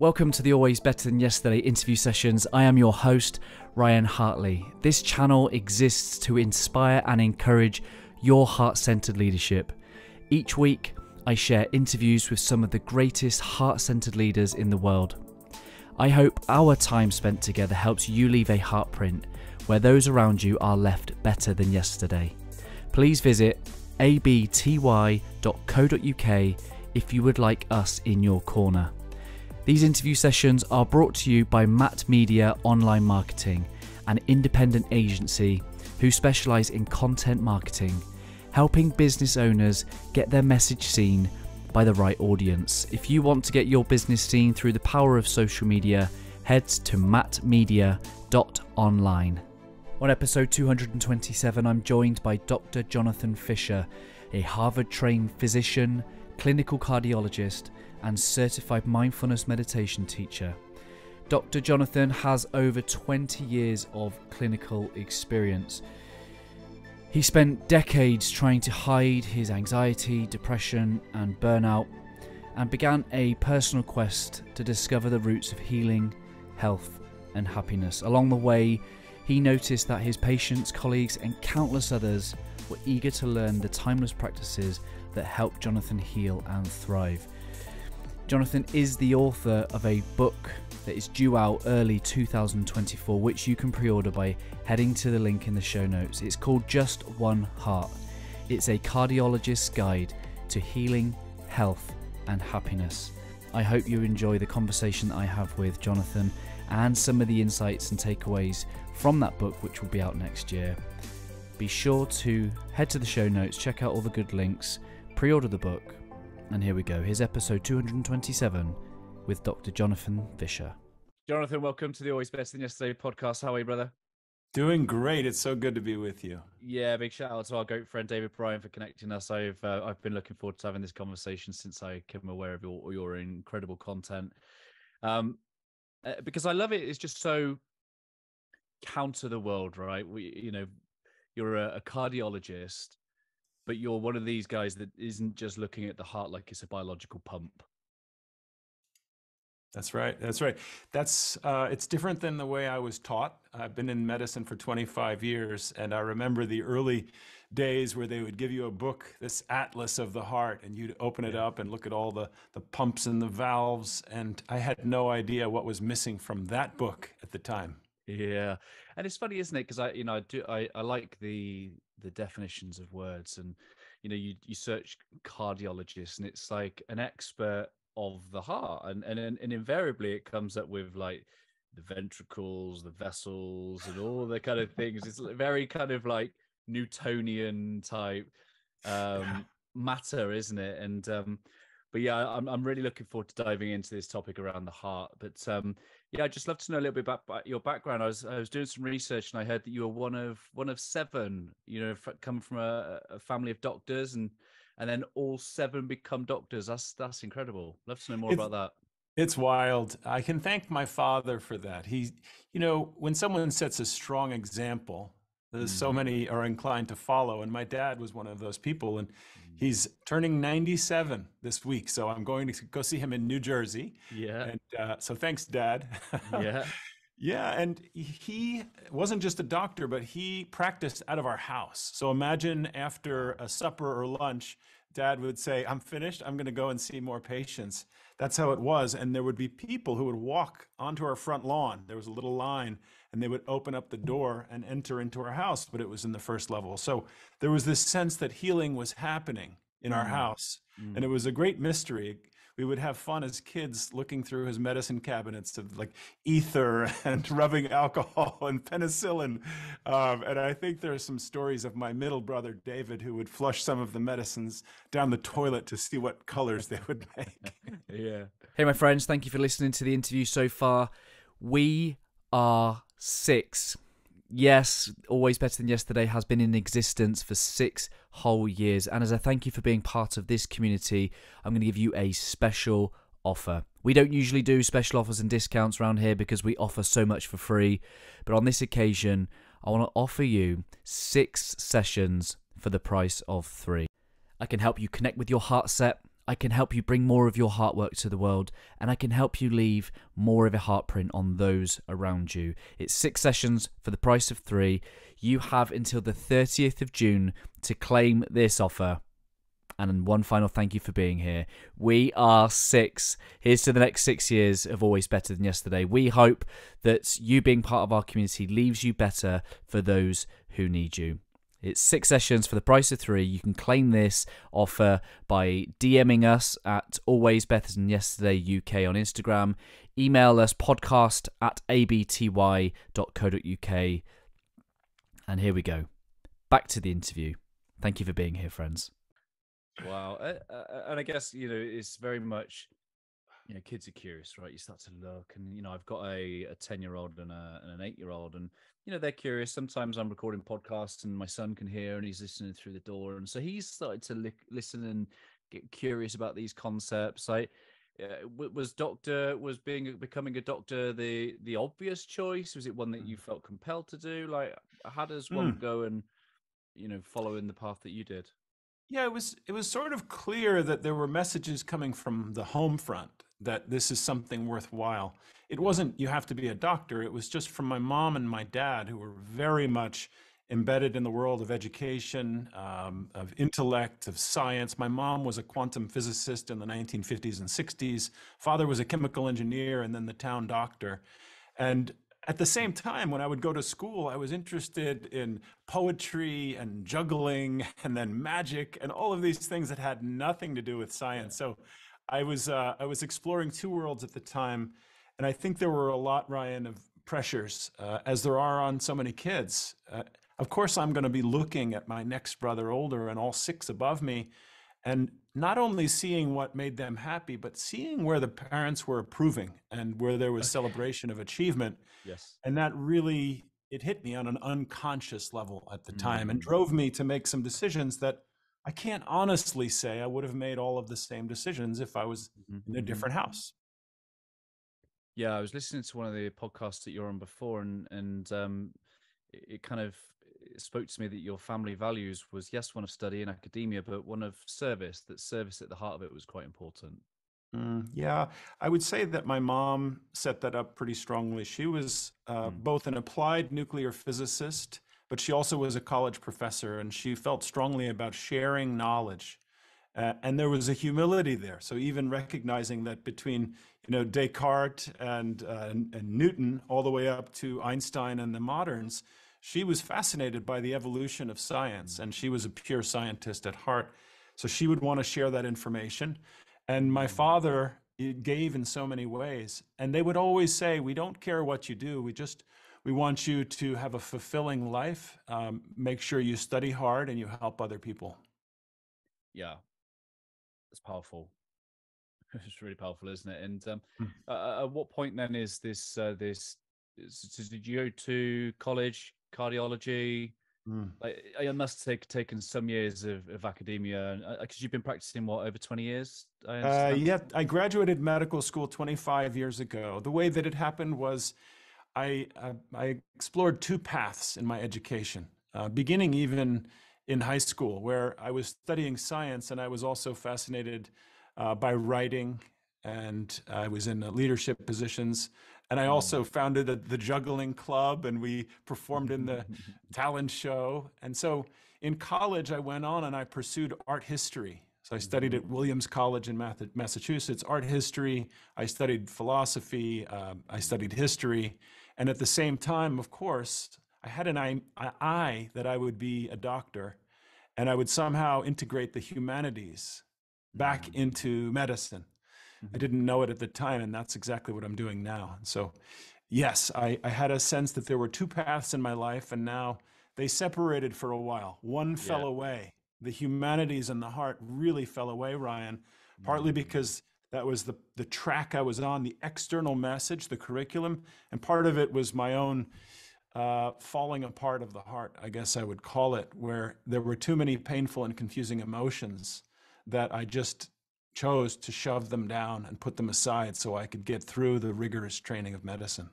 Welcome to the Always Better Than Yesterday interview sessions. I am your host, Ryan Hartley. This channel exists to inspire and encourage your heart-centered leadership. Each week, I share interviews with some of the greatest heart-centered leaders in the world. I hope our time spent together helps you leave a heartprint where those around you are left better than yesterday. Please visit abty.co.uk if you would like us in your corner. These interview sessions are brought to you by Matt Media Online Marketing, an independent agency who specialise in content marketing, helping business owners get their message seen by the right audience. If you want to get your business seen through the power of social media, head to mattmedia.online. On episode 227, I'm joined by Dr. Jonathan Fisher, a Harvard-trained physician, clinical cardiologist, and certified mindfulness meditation teacher. Dr. Jonathan has over 20 years of clinical experience. He spent decades trying to hide his anxiety, depression, and burnout, and began a personal quest to discover the roots of healing, health, and happiness. Along the way, he noticed that his patients, colleagues, and countless others were eager to learn the timeless practices that help Jonathan heal and thrive. Jonathan is the author of a book that is due out early 2024, which you can pre-order by heading to the link in the show notes. It's called Just One Heart. It's a cardiologist's guide to healing, health, and happiness. I hope you enjoy the conversation that I have with Jonathan and some of the insights and takeaways from that book, which will be out next year. Be sure to head to the show notes, check out all the good links, pre-order the book, and here we go. Here's episode 227 with Dr. Jonathan Fisher. Jonathan, welcome to the Always Better Than Yesterday podcast. How are you, brother? Doing great. It's so good to be with you. Yeah, big shout out to our great friend David Bryan for connecting us. I've been looking forward to having this conversation since I became aware of your incredible content. Because I love it. It's just so counter the world, right? You're a cardiologist, but you're one of these guys that isn't just looking at the heart like it's a biological pump. That's right. That's right. It's different than the way I was taught. I've been in medicine for 25 years, and I remember the early days where they would give you a book, this atlas of the heart, and you'd open it up and look at all the pumps and the valves, and I had no idea what was missing from that book at the time. Yeah, and it's funny, isn't it? Because I like the definitions of words, and you search cardiologist, and it's like an expert of the heart, and invariably it comes up with like the ventricles, the vessels, and all the kind of things. It's very kind of like Newtonian type matter, isn't it? And but yeah, I'm really looking forward to diving into this topic around the heart. But yeah, I'd just love to know a little bit about your background. I was doing some research, and I heard that you were one of seven. Come from a family of doctors, and then all seven become doctors. That's incredible. Love to know more about that. It's wild. I can thank my father for that. When someone sets a strong example, there's so many are inclined to follow, and my dad was one of those people, and he's turning 97 this week, so I'm going to go see him in New Jersey. Yeah. And so thanks, Dad. Yeah. Yeah, and he wasn't just a doctor, but he practiced out of our house. So imagine after a supper or lunch, Dad would say, "I'm finished. I'm going to go and see more patients." That's how it was. And there would be people who would walk onto our front lawn. There was a little line, and they would open up the door and enter into our house, but it was in the first level. So there was this sense that healing was happening in our house, and it was a great mystery. We would have fun as kids looking through his medicine cabinets of like ether and rubbing alcohol and penicillin. And I think there are some stories of my middle brother, David, who would flush some of the medicines down the toilet to see what colors they would make. Yeah. Hey, my friends, thank you for listening to the interview so far. We are 6. Yes, Always Better Than Yesterday has been in existence for 6 whole years. And as a thank you for being part of this community, I'm going to give you a special offer. We don't usually do special offers and discounts around here because we offer so much for free. But on this occasion, I want to offer you 6 sessions for the price of 3. I can help you connect with your heart set, I can help you bring more of your heart work to the world, and I can help you leave more of a heartprint on those around you. It's 6 sessions for the price of 3. You have until the 30th of June to claim this offer. And one final thank you for being here. We are 6. Here's to the next 6 years of Always Better Than Yesterday. We hope that you being part of our community leaves you better for those who need you. It's 6 sessions for the price of 3. You can claim this offer by DMing us at Always Better Than Yesterday UK on Instagram. Email us podcast@abty.co.uk. And here we go. Back to the interview. Thank you for being here, friends. Wow. And I guess, it's very much, kids are curious, right? You start to look and, I've got a 10-year-old and an 8-year-old and, they're curious. Sometimes I'm recording podcasts and my son can hear and he's listening through the door. And so he's started to listen and get curious about these concepts. Becoming a doctor the obvious choice? Was it one that you felt compelled to do? Like, how does one go and, follow in the path that you did? Yeah, it was sort of clear that there were messages coming from the home front that this is something worthwhile. It wasn't you have to be a doctor. It was just from my mom and my dad, who were very much embedded in the world of education, of intellect, of science. My mom was a quantum physicist in the 1950s and 60s. Father was a chemical engineer and then the town doctor. And at the same time, when I would go to school, I was interested in poetry and juggling and then magic and all of these things that had nothing to do with science. So I was exploring 2 worlds at the time. And I think there were a lot, Ryan, of pressures, as there are on so many kids. Of course, I'm going to be looking at my next brother older and all 6 above me, and not only seeing what made them happy, but seeing where the parents were approving and where there was celebration of achievement. Yes. And that really, it hit me on an unconscious level at the time and drove me to make some decisions that I can't honestly say I would have made all of the same decisions if I was in a different house. Yeah, I was listening to one of the podcasts that you're on before, and it kind of spoke to me that your family values was, yes, one of study and academia, but one of service. That service at the heart of it was quite important. Yeah, I would say that my mom set that up pretty strongly. She was both an applied nuclear physicist, but she also was a college professor, and she felt strongly about sharing knowledge. And there was a humility there. So even recognizing that between, Descartes and Newton, all the way up to Einstein and the moderns, she was fascinated by the evolution of science, and she was a pure scientist at heart. So she would want to share that information. And my father gave in so many ways. And they would always say, we don't care what you do. We want you to have a fulfilling life. Make sure you study hard and you help other people. Yeah, it's powerful. It's really powerful, isn't it? And Mm. at what point then is this? Did you go to college, cardiology? Mm. I must have taken some years of academia, because you've been practicing over 20 years, I understand. Yeah, I graduated medical school 25 years ago. The way that it happened was I explored 2 paths in my education, beginning even in high school, where I was studying science and I was also fascinated by writing, and I was in leadership positions. And I also founded the juggling club, and we performed in the talent show. And so in college, I went on and I pursued art history. So I studied at Williams College in Massachusetts, art history. I studied philosophy. I studied history. And at the same time, of course, I had an eye that I would be a doctor, and I would somehow integrate the humanities back into medicine. I didn't know it at the time, and that's exactly what I'm doing now. So, yes, I had a sense that there were 2 paths in my life, and now they separated for a while. One fell away. The humanities and the heart really fell away, Ryan, partly because that was the track I was on, the external message, the curriculum, and part of it was my own falling apart of the heart, I guess I would call it, where there were too many painful and confusing emotions that I just chose to shove them down and put them aside so I could get through the rigorous training of medicine.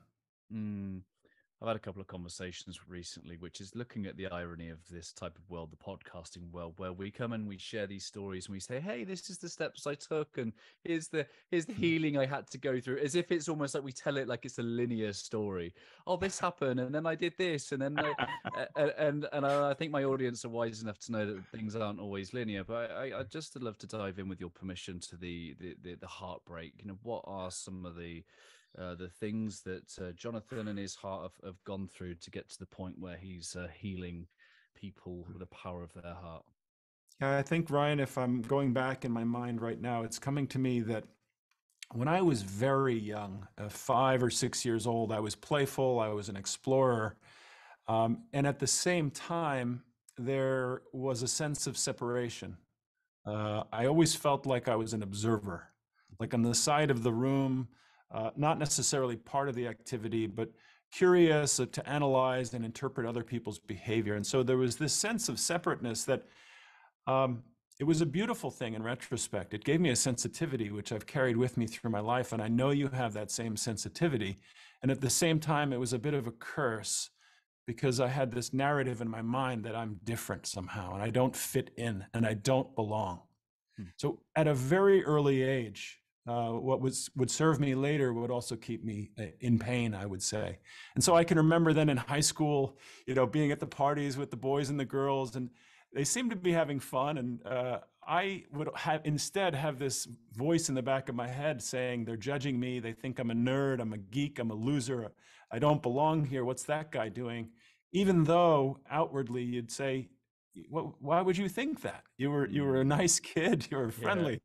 I've had a couple of conversations recently, which is looking at the irony of this type of world, the podcasting world, where we come and we share these stories and we say, "Hey, this is the steps I took, and here's the healing I had to go through," as if it's almost like we tell it like it's a linear story. Oh, this happened, and then I did this, and then I think my audience are wise enough to know that things aren't always linear. But I'd just love to dive in with your permission to the heartbreak. You know, what are some of the things that Jonathan and his heart have gone through to get to the point where he's healing people with the power of their heart? Yeah, I think, Ryan, if I'm going back in my mind right now, it's coming to me that when I was very young, 5 or 6 years old, I was playful, I was an explorer. And at the same time, there was a sense of separation. I always felt like I was an observer, like on the side of the room, not necessarily part of the activity, but curious to analyze and interpret other people's behavior. And so there was this sense of separateness that it was a beautiful thing in retrospect. It gave me a sensitivity, which I've carried with me through my life. And I know you have that same sensitivity. And at the same time, it was a bit of a curse because I had this narrative in my mind that I'm different somehow and I don't fit in and I don't belong. So at a very early age, what would serve me later would also keep me in pain, I would say. And so I can remember then in high school, being at the parties with the boys and the girls, and they seemed to be having fun. And I would instead have this voice in the back of my head saying, they're judging me. They think I'm a nerd. I'm a geek. I'm a loser. I don't belong here. What's that guy doing? Even though outwardly you'd say, why would you think that? You were a nice kid. You were friendly. Yeah.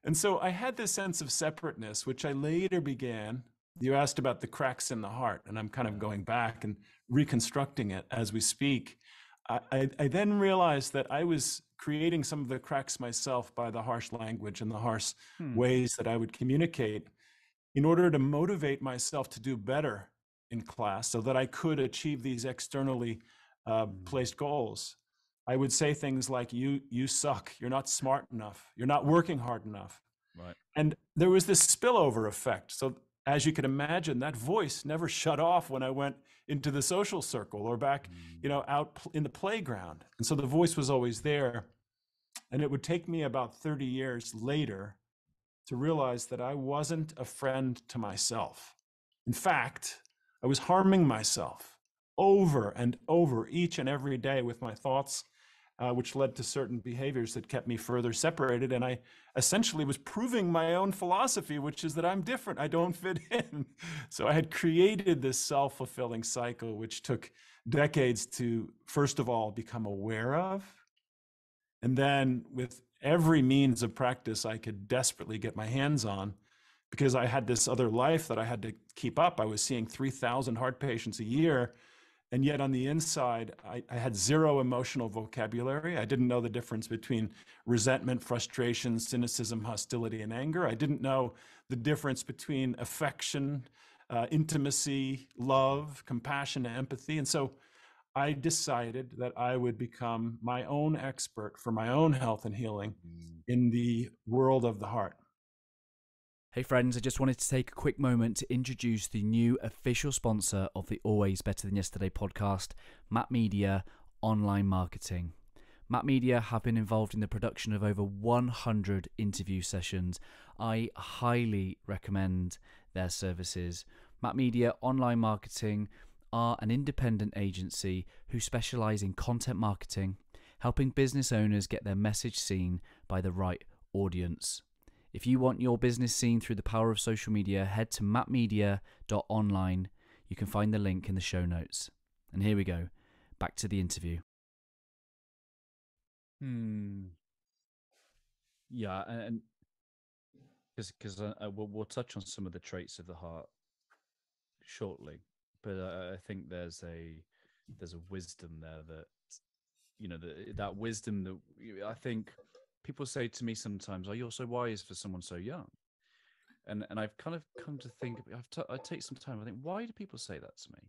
And so I had this sense of separateness, which I later began. You asked about the cracks in the heart, and I'm kind of going back and reconstructing it as we speak. I then realized that I was creating some of the cracks myself by the harsh language and the harsh ways that I would communicate in order to motivate myself to do better in class so that I could achieve these externally placed goals. I would say things like, you suck, you're not smart enough, you're not working hard enough. Right. And there was this spillover effect. So as you can imagine, that voice never shut off when I went into the social circle or back, out in the playground. And so the voice was always there. And it would take me about 30 years later to realize that I wasn't a friend to myself. In fact, I was harming myself over and over each and every day with my thoughts, which led to certain behaviors that kept me further separated. And I essentially was proving my own philosophy, which is that I'm different, I don't fit in. So I had created this self-fulfilling cycle, which took decades to, first of all, become aware of. And then with every means of practice I could desperately get my hands on, because I had this other life that I had to keep up. I was seeing 3,000 heart patients a year. And yet on the inside, I had zero emotional vocabulary. I didn't know the difference between resentment, frustration, cynicism, hostility, and anger. I didn't know the difference between affection, intimacy, love, compassion, and empathy. And so I decided that I would become my own expert for my own health and healing in the world of the heart. Hey friends, I just wanted to take a quick moment to introduce the new official sponsor of the Always Better Than Yesterday podcast, Matt Media Online Marketing. Matt Media have been involved in the production of over 100 interview sessions. I highly recommend their services. Matt Media Online Marketing are an independent agency who specialize in content marketing, helping business owners get their message seen by the right audience. If you want your business seen through the power of social media, head to mattmedia.online. You can find the link in the show notes. And here we go. Back to the interview. Yeah, and because we'll touch on some of the traits of the heart shortly, but I think there's a wisdom there that that wisdom that I think people say to me sometimes, "Oh, you're so wise for someone so young," and I've kind of come to think. I take some time. I think, why do people say that to me?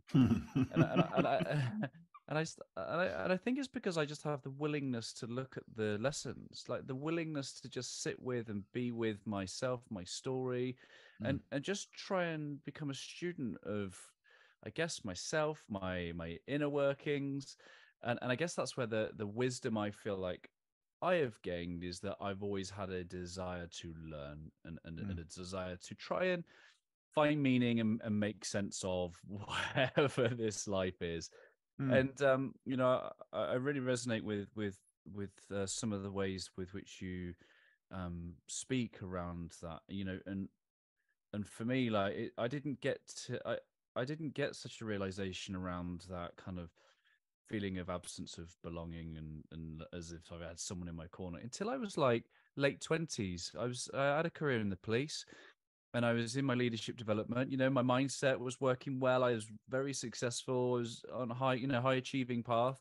and I think it's because I just have the willingness to look at the lessons, like the willingness to just sit with and be with myself, my story, and just try and become a student of I guess, myself, my inner workings. And I guess that's where the wisdom I feel like I have gained is that I've always had a desire to learn and a desire to try and find meaning and make sense of whatever this life is. Mm. And I really resonate with some of the ways with which you speak around that. And for me, like I didn't get such a realization around that kind of feeling of absence of belonging and as if I had someone in my corner until I was like late 20s. I had a career in the police and I was in my leadership development. My mindset was working well. I was very successful. I was on a high achieving path.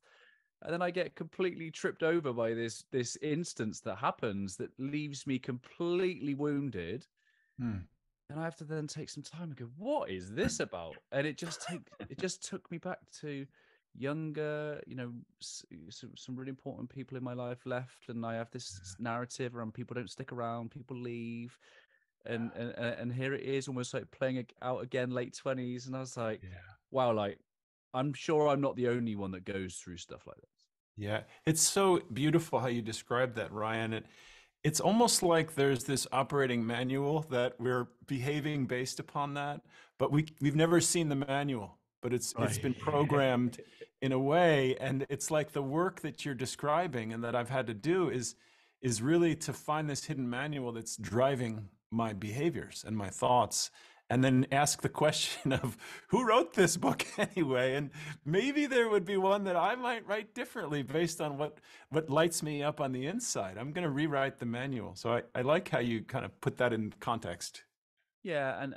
And then I get completely tripped over by this instance that happens that leaves me completely wounded. Mm. And I have to then take some time and go, what is this about? And it just took me back to younger, some really important people in my life left, and I have this narrative around people don't stick around, people leave, and here it is, almost like playing it out again, late 20s, and I was like, Yeah. wow, like I'm sure I'm not the only one that goes through stuff like this. Yeah. It's so beautiful how you describe that, Ryan. It's almost like there's this operating manual that we're behaving based upon that, but we've never seen the manual, but it's been Right. programmed in a way, and it's like the work that you're describing and that I've had to do is really to find this hidden manual that's driving my behaviors and my thoughts, and then ask the question of who wrote this book anyway, and maybe there would be one that I might write differently based on what lights me up on the inside. I'm going to rewrite the manual. So I like how you kind of put that in context. Yeah, and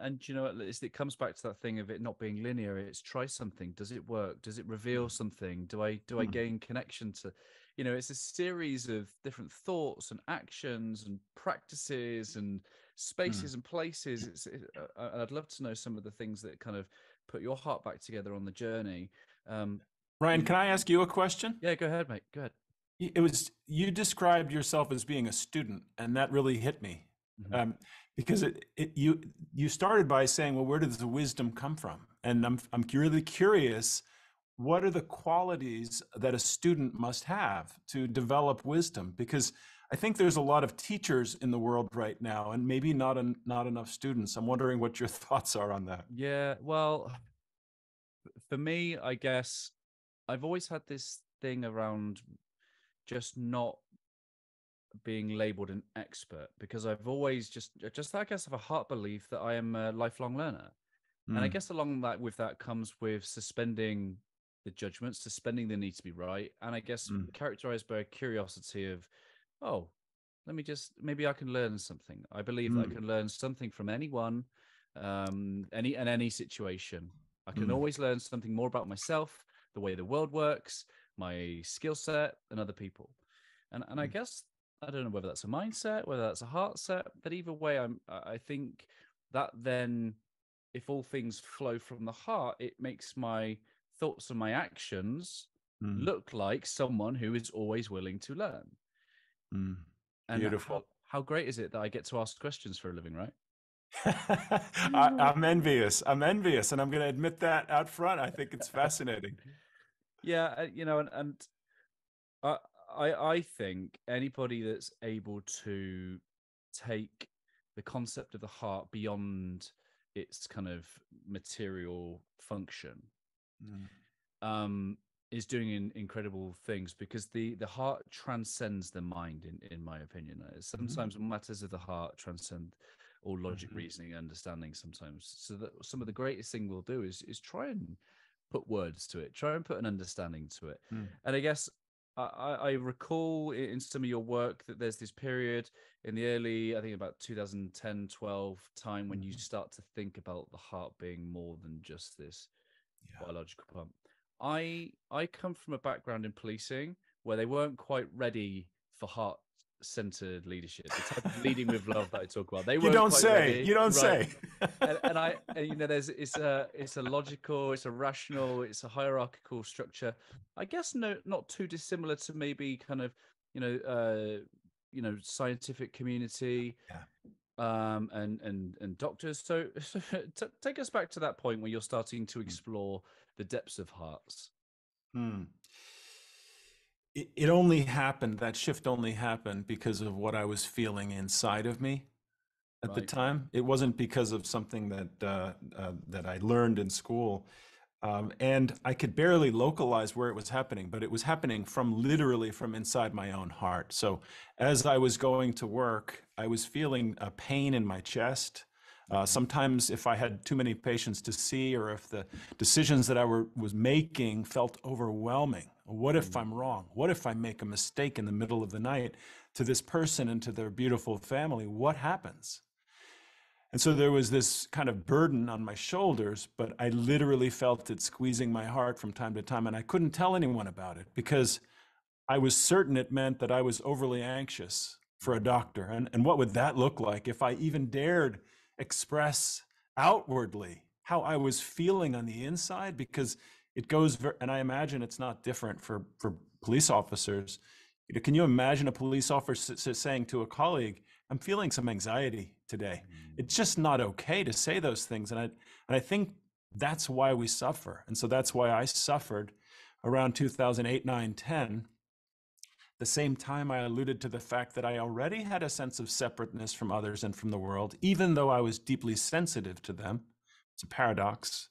it comes back to that thing of it not being linear. It's try something. Does it work? Does it reveal something? Do I Mm. gain connection to, it's a series of different thoughts and actions and practices and Mm. spaces and places. I'd love to know some of the things that kind of put your heart back together on the journey. Um, Ryan, you, can I ask you a question? yeah, go ahead, mate. Go ahead. It was you described yourself as being a student, and that really hit me, Mhm. um, because you started by saying, "Well, where does the wisdom come from?" And I'm really curious. What are the qualities that a student must have to develop wisdom? Because I think there's a lot of teachers in the world right now, and maybe not enough students. I'm wondering what your thoughts are on that. Yeah, well, for me, I guess I've always had this thing around just not being labeled an expert because I've always just I guess have a heart belief that I am a lifelong learner. And I Mm. guess along that with that comes with suspending the judgment, suspending the need to be right, and I guess Mm. characterized by a curiosity of, oh, let me just maybe I can learn something. I believe that I Mm. can learn something from anyone, any situation. I can Mm. always learn something more about myself, the way the world works, my skill set, and other people. And I Mm. guess I don't know whether that's a mindset, whether that's a heart set, but either way, I think that then if all things flow from the heart, it makes my thoughts and my actions Mm. look like someone who is always willing to learn. Mm. And Beautiful. how great is it that I get to ask questions for a living, right? I'm envious. I'm envious, and I'm going to admit that out front. I think it's fascinating. Yeah, and I, I think anybody that's able to take the concept of the heart beyond its kind of material function Mm. um, is doing incredible things because the heart transcends the mind, in my opinion. Mhm. Sometimes matters of the heart transcend all logic, Mhm. reasoning, understanding. Sometimes, so that some of the greatest thing we'll do is try and put words to it, try and put an understanding to it. Mm. And I guess I recall in some of your work that there's this period in the early, I think about 2010, 12 time when you Mhm. start to think about the heart being more than just this Yeah. biological pump. I come from a background in policing where they weren't quite ready for heart centered leadership, the type of leading with love that I talk about. They You weren't don't quite say. ready, You don't right? say. There's it's a logical, it's a rational, it's a hierarchical structure. I guess not too dissimilar to maybe kind of scientific community. Yeah. and doctors. So, take us back to that point where you're starting to explore the depths of hearts. Hmm. It only happened, that shift only happened because of what I was feeling inside of me at the Right. time. It wasn't because of something that I learned in school. And I could barely localize where it was happening, but it was happening from literally from inside my own heart. So as I was going to work, I was feeling a pain in my chest. Sometimes if I had too many patients to see, or if the decisions that was making felt overwhelming. What if I'm wrong? What if I make a mistake in the middle of the night to this person and to their beautiful family? What happens? And so there was this kind of burden on my shoulders, but I literally felt it squeezing my heart from time to time. And I couldn't tell anyone about it because I was certain it meant that I was overly anxious for a doctor. And what would that look like if I even dared express outwardly how I was feeling on the inside? Because it goes, and I imagine it's not different for police officers. Can you imagine a police officer saying to a colleague, I'm feeling some anxiety today? It's just not okay to say those things. And I think that's why we suffer. And so that's why I suffered around 2008, 9, 10. The same time I alluded to the fact that I already had a sense of separateness from others and from the world, even though I was deeply sensitive to them. It's a paradox.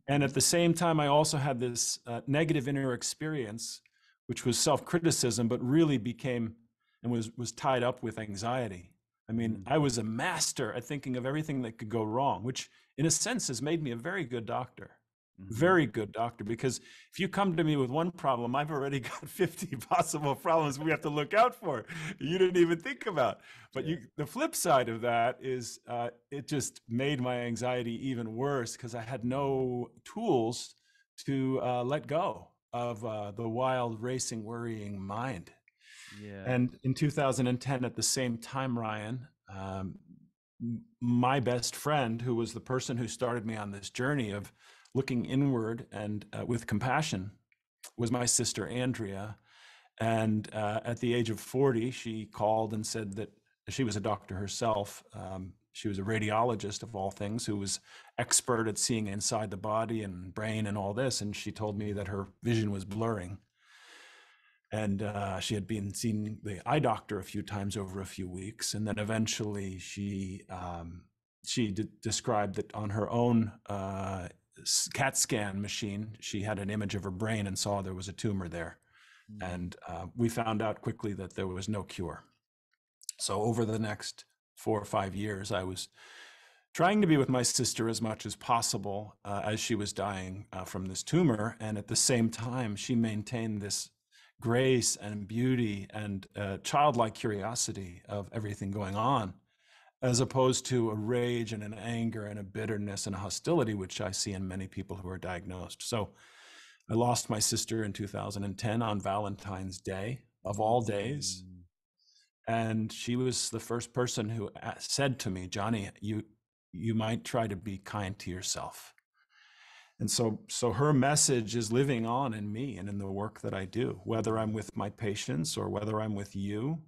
And at the same time, I also had this negative inner experience, which was self-criticism, but really became and was tied up with anxiety. I mean, I was a master at thinking of everything that could go wrong, which in a sense has made me a very good doctor. Very good doctor, because if you come to me with one problem, I've already got 50 possible problems we have to look out for you didn't even think about. But the flip side of that is it just made my anxiety even worse because I had no tools to let go of the wild, racing, worrying mind. And in 2010, at the same time, Ryan, my best friend, who was the person who started me on this journey of looking inward and with compassion, was my sister Andrea. And at the age of 40, she called and said that she was a doctor herself. She was a radiologist of all things, who was expert at seeing inside the body and brain and all this. And she told me that her vision was blurring. And she had been seeing the eye doctor a few times over a few weeks. And then eventually she described that on her own CAT scan machine, she had an image of her brain and saw there was a tumor there. And we found out quickly that there was no cure. So over the next 4 or 5 years, I was trying to be with my sister as much as possible as she was dying from this tumor. And at the same time, she maintained this grace and beauty and childlike curiosity of everything going on, as opposed to a rage and an anger and a bitterness and a hostility, which I see in many people who are diagnosed. So I lost my sister in 2010 on Valentine's Day, of all days. And she was the first person who said to me, Johnny, you might try to be kind to yourself. And so her message is living on in me and in the work that I do, whether I'm with my patients or whether I'm with you.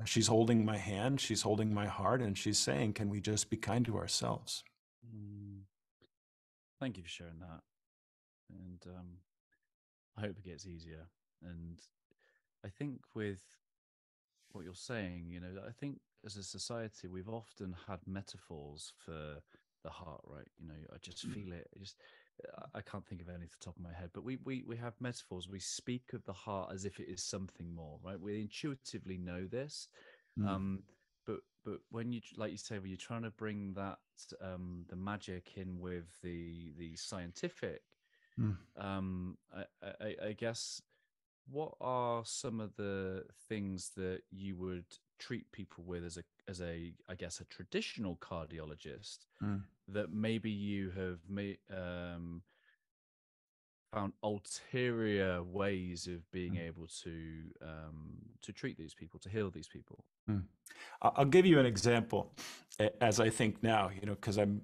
She's holding my hand, she's holding my heart, and she's saying, can we just be kind to ourselves? Thank you for sharing that. And I hope it gets easier. And I think with what you're saying, I think as a society, we've often had metaphors for the heart, right? I just feel it. I can't think of any off the top of my head, but we have metaphors. We speak of the heart as if it is something more, right? We intuitively know this. But when you, like you say, when you're trying to bring that the magic in with the scientific, I guess, what are some of the things that you would treat people with as a I guess a traditional cardiologist that maybe you have found ulterior ways of being able to treat these people, to heal these people? I'll give you an example as I think now, because I'm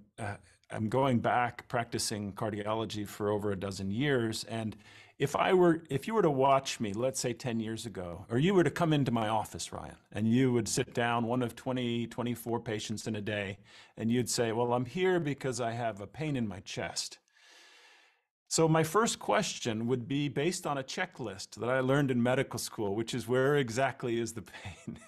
going back practicing cardiology for over a dozen years. And if you were to watch me, let's say 10 years ago, or you were to come into my office, Ryan, and you would sit down, one of 20, 24 patients in a day, and you'd say, well, I'm here because I have a pain in my chest. So my first question would be based on a checklist that I learned in medical school, which is, where exactly is the pain?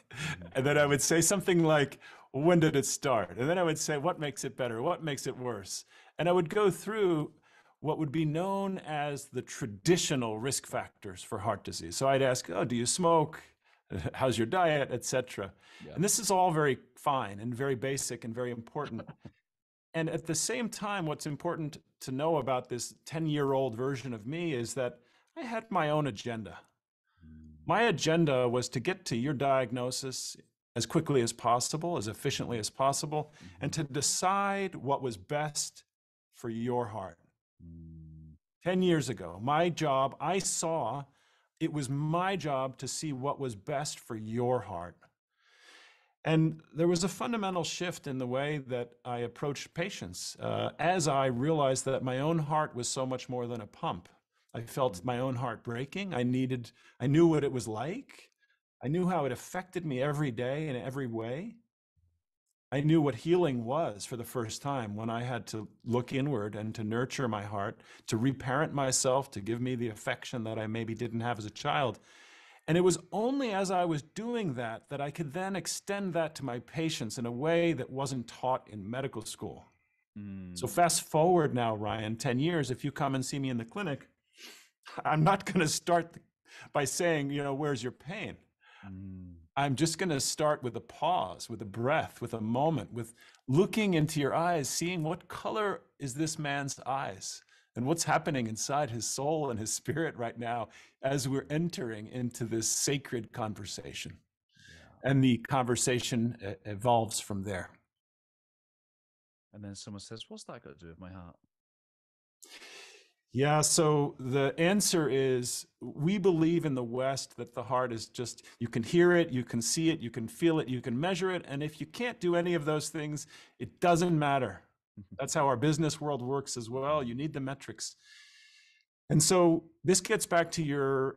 And then I would say something like, when did it start? And then I would say, what makes it better? What makes it worse? And I would go through what would be known as the traditional risk factors for heart disease. So I'd ask, oh, do you smoke? How's your diet, etc. Yeah. And this is all very fine and very basic and very important. And at the same time, what's important to know about this 10-year-old version of me is that I had my own agenda. My agenda was to get to your diagnosis as quickly as possible, as efficiently as possible, and to decide what was best for your heart. 10 years ago, my job, I saw it was my job to see what was best for your heart. And there was a fundamental shift in the way that I approached patients as I realized that my own heart was so much more than a pump. I felt my own heart breaking. I knew what it was like. I knew how it affected me every day in every way. I knew what healing was for the first time when I had to look inward and to nurture my heart, to reparent myself, to give me the affection that I maybe didn't have as a child. And it was only as I was doing that that I could then extend that to my patients in a way that wasn't taught in medical school. So fast forward now, Ryan, 10 years, if you come and see me in the clinic, I'm not going to start by saying, where's your pain? I'm just going to start with a pause, with a breath, with a moment, with looking into your eyes, seeing what color is this man's eyes and what's happening inside his soul and his spirit right now as we're entering into this sacred conversation. Yeah. And the conversation evolves from there. And then someone says, what's that got to do with my heart? Yeah, so the answer is, we believe in the West that the heart is just, you can hear it, you can see it, you can feel it, you can measure it. And if you can't do any of those things, it doesn't matter. That's how our business world works as well. You need the metrics. And so this gets back to your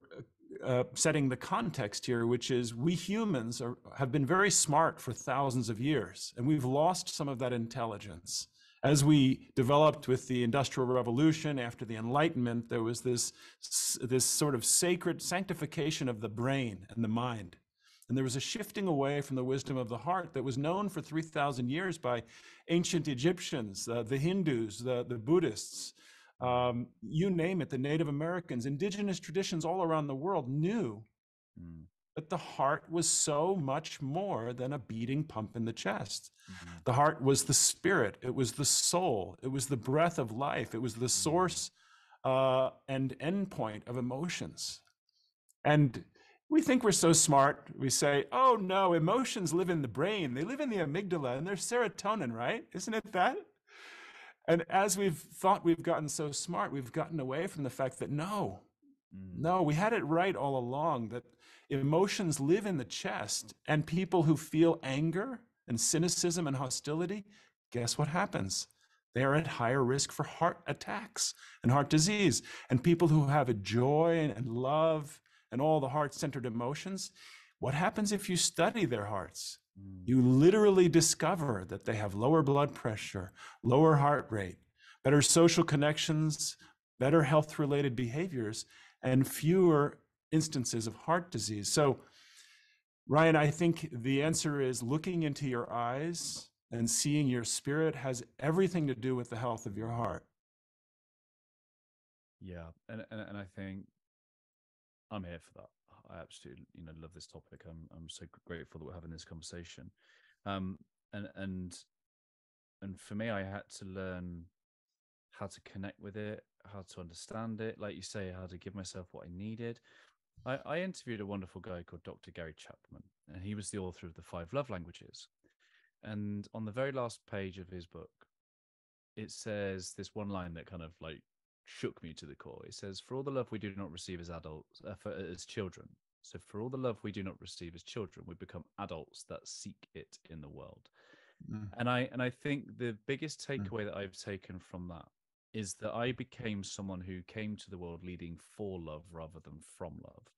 setting the context here, which is we humans have been very smart for thousands of years, and we've lost some of that intelligence. As we developed with the Industrial Revolution after the Enlightenment, there was this sort of sacred sanctification of the brain and the mind. And there was a shifting away from the wisdom of the heart that was known for 3,000 years by ancient Egyptians, the Hindus, the Buddhists, you name it, the Native Americans. Indigenous traditions all around the world knew that the heart was so much more than a beating pump in the chest. The heart was the spirit, it was the soul, it was the breath of life, it was the source and endpoint of emotions. And we think we're so smart, we say, oh no, emotions live in the brain, they live in the amygdala, and they're serotonin, right? Isn't it that? And as we've thought we've gotten so smart, we've gotten away from the fact that no, we had it right all along, that emotions live in the chest, and people who feel anger and cynicism and hostility, guess what happens? They are at higher risk for heart attacks and heart disease. And people who have a joy and love and all the heart-centered emotions, what happens if you study their hearts? You literally discover that they have lower blood pressure, lower heart rate, better social connections, better health-related behaviors, and fewer instances of heart disease. So, Ryan, I think the answer is looking into your eyes and seeing your spirit has everything to do with the health of your heart. Yeah, and I think I'm here for that. I absolutely, love this topic. I'm so grateful that we're having this conversation. And for me, I had to learn how to connect with it, how to understand it, like you say, how to give myself what I needed. I interviewed a wonderful guy called Dr. Gary Chapman, and he was the author of the 5 Love Languages. And on the very last page of his book, it says this one line that kind of like shook me to the core. It says, for all the love we do not receive as adults, as children. So for all the love we do not receive as children, we become adults that seek it in the world. And I think the biggest takeaway that I've taken from that is that I became someone who came to the world leading for love rather than from love.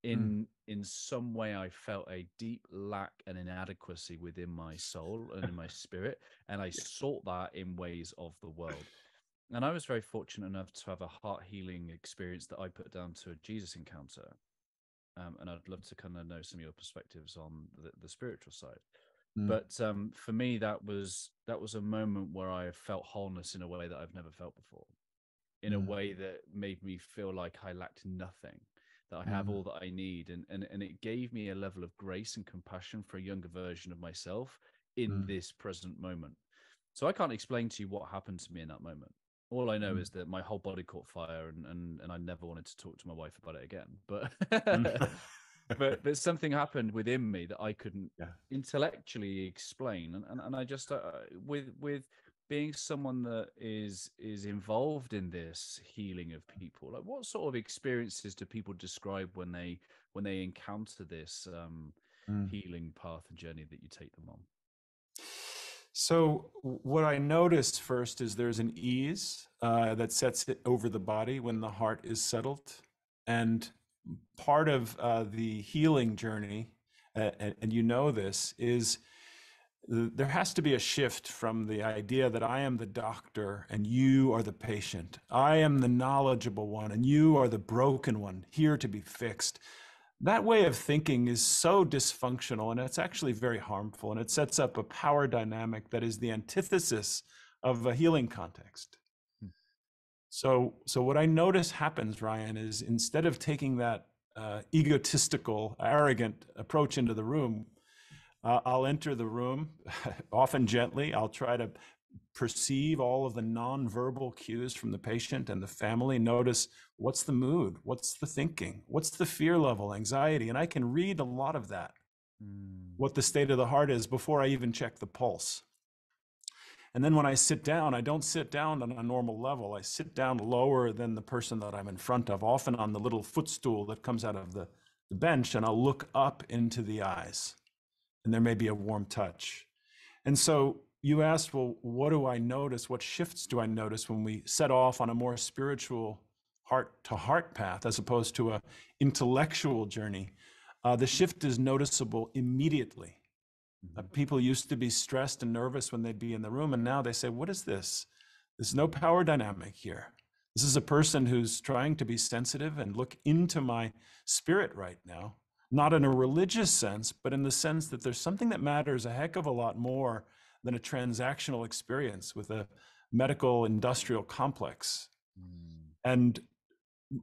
Mm. In some way, I felt a deep lack and inadequacy within my soul and in my spirit, and I sought that in ways of the world. And I was very fortunate enough to have a heart healing experience that I put down to a Jesus encounter. And I'd love to kind of know some of your perspectives on the spiritual side. Mm. But for me, that was a moment where I felt wholeness in a way that I've never felt before, in a Mm. way that made me feel like I lacked nothing, that I have Mm. all that I need. And it gave me a level of grace and compassion for a younger version of myself in Mm. this present moment. So I can't explain to you what happened to me in that moment. All I know Mm. is that my whole body caught fire, and I never wanted to talk to my wife about it again. But Mm. but something happened within me that I couldn't Yeah. intellectually explain, and I just with being someone that is involved in this healing of people, like what sort of experiences do people describe when they encounter this Mm. healing path and journey that you take them on? So what I notice first is there's an ease that sets it over the body when the heart is settled. And part of the healing journey, and you know this, is there has to be a shift from the idea that I am the doctor and you are the patient. I am the knowledgeable one and you are the broken one, here to be fixed. That way of thinking is so dysfunctional, and it's actually very harmful, and it sets up a power dynamic that is the antithesis of a healing context. Hmm. So what I notice happens, Ryan, is instead of taking that egotistical, arrogant approach into the room, I'll enter the room, often gently. I'll try to perceive all of the nonverbal cues from the patient and the family. Notice what's the mood, what's the thinking, what's the fear level, anxiety, and I can read a lot of that, what the state of the heart is before I even check the pulse. And then when I sit down, I don't sit down on a normal level. I sit down lower than the person that I'm in front of, often on the little footstool that comes out of the bench, and I'll look up into the eyes, and there may be a warm touch. And so you asked, well, what do I notice? What shifts do I notice when we set off on a more spiritual heart-to-heart path as opposed to an intellectual journey? The shift is noticeable immediately. People used to be stressed and nervous when they'd be in the room, and now they say, what is this? There's no power dynamic here. This is a person who's trying to be sensitive and look into my spirit right now, not in a religious sense, but in the sense that there's something that matters a heck of a lot more than a transactional experience with a medical industrial complex. And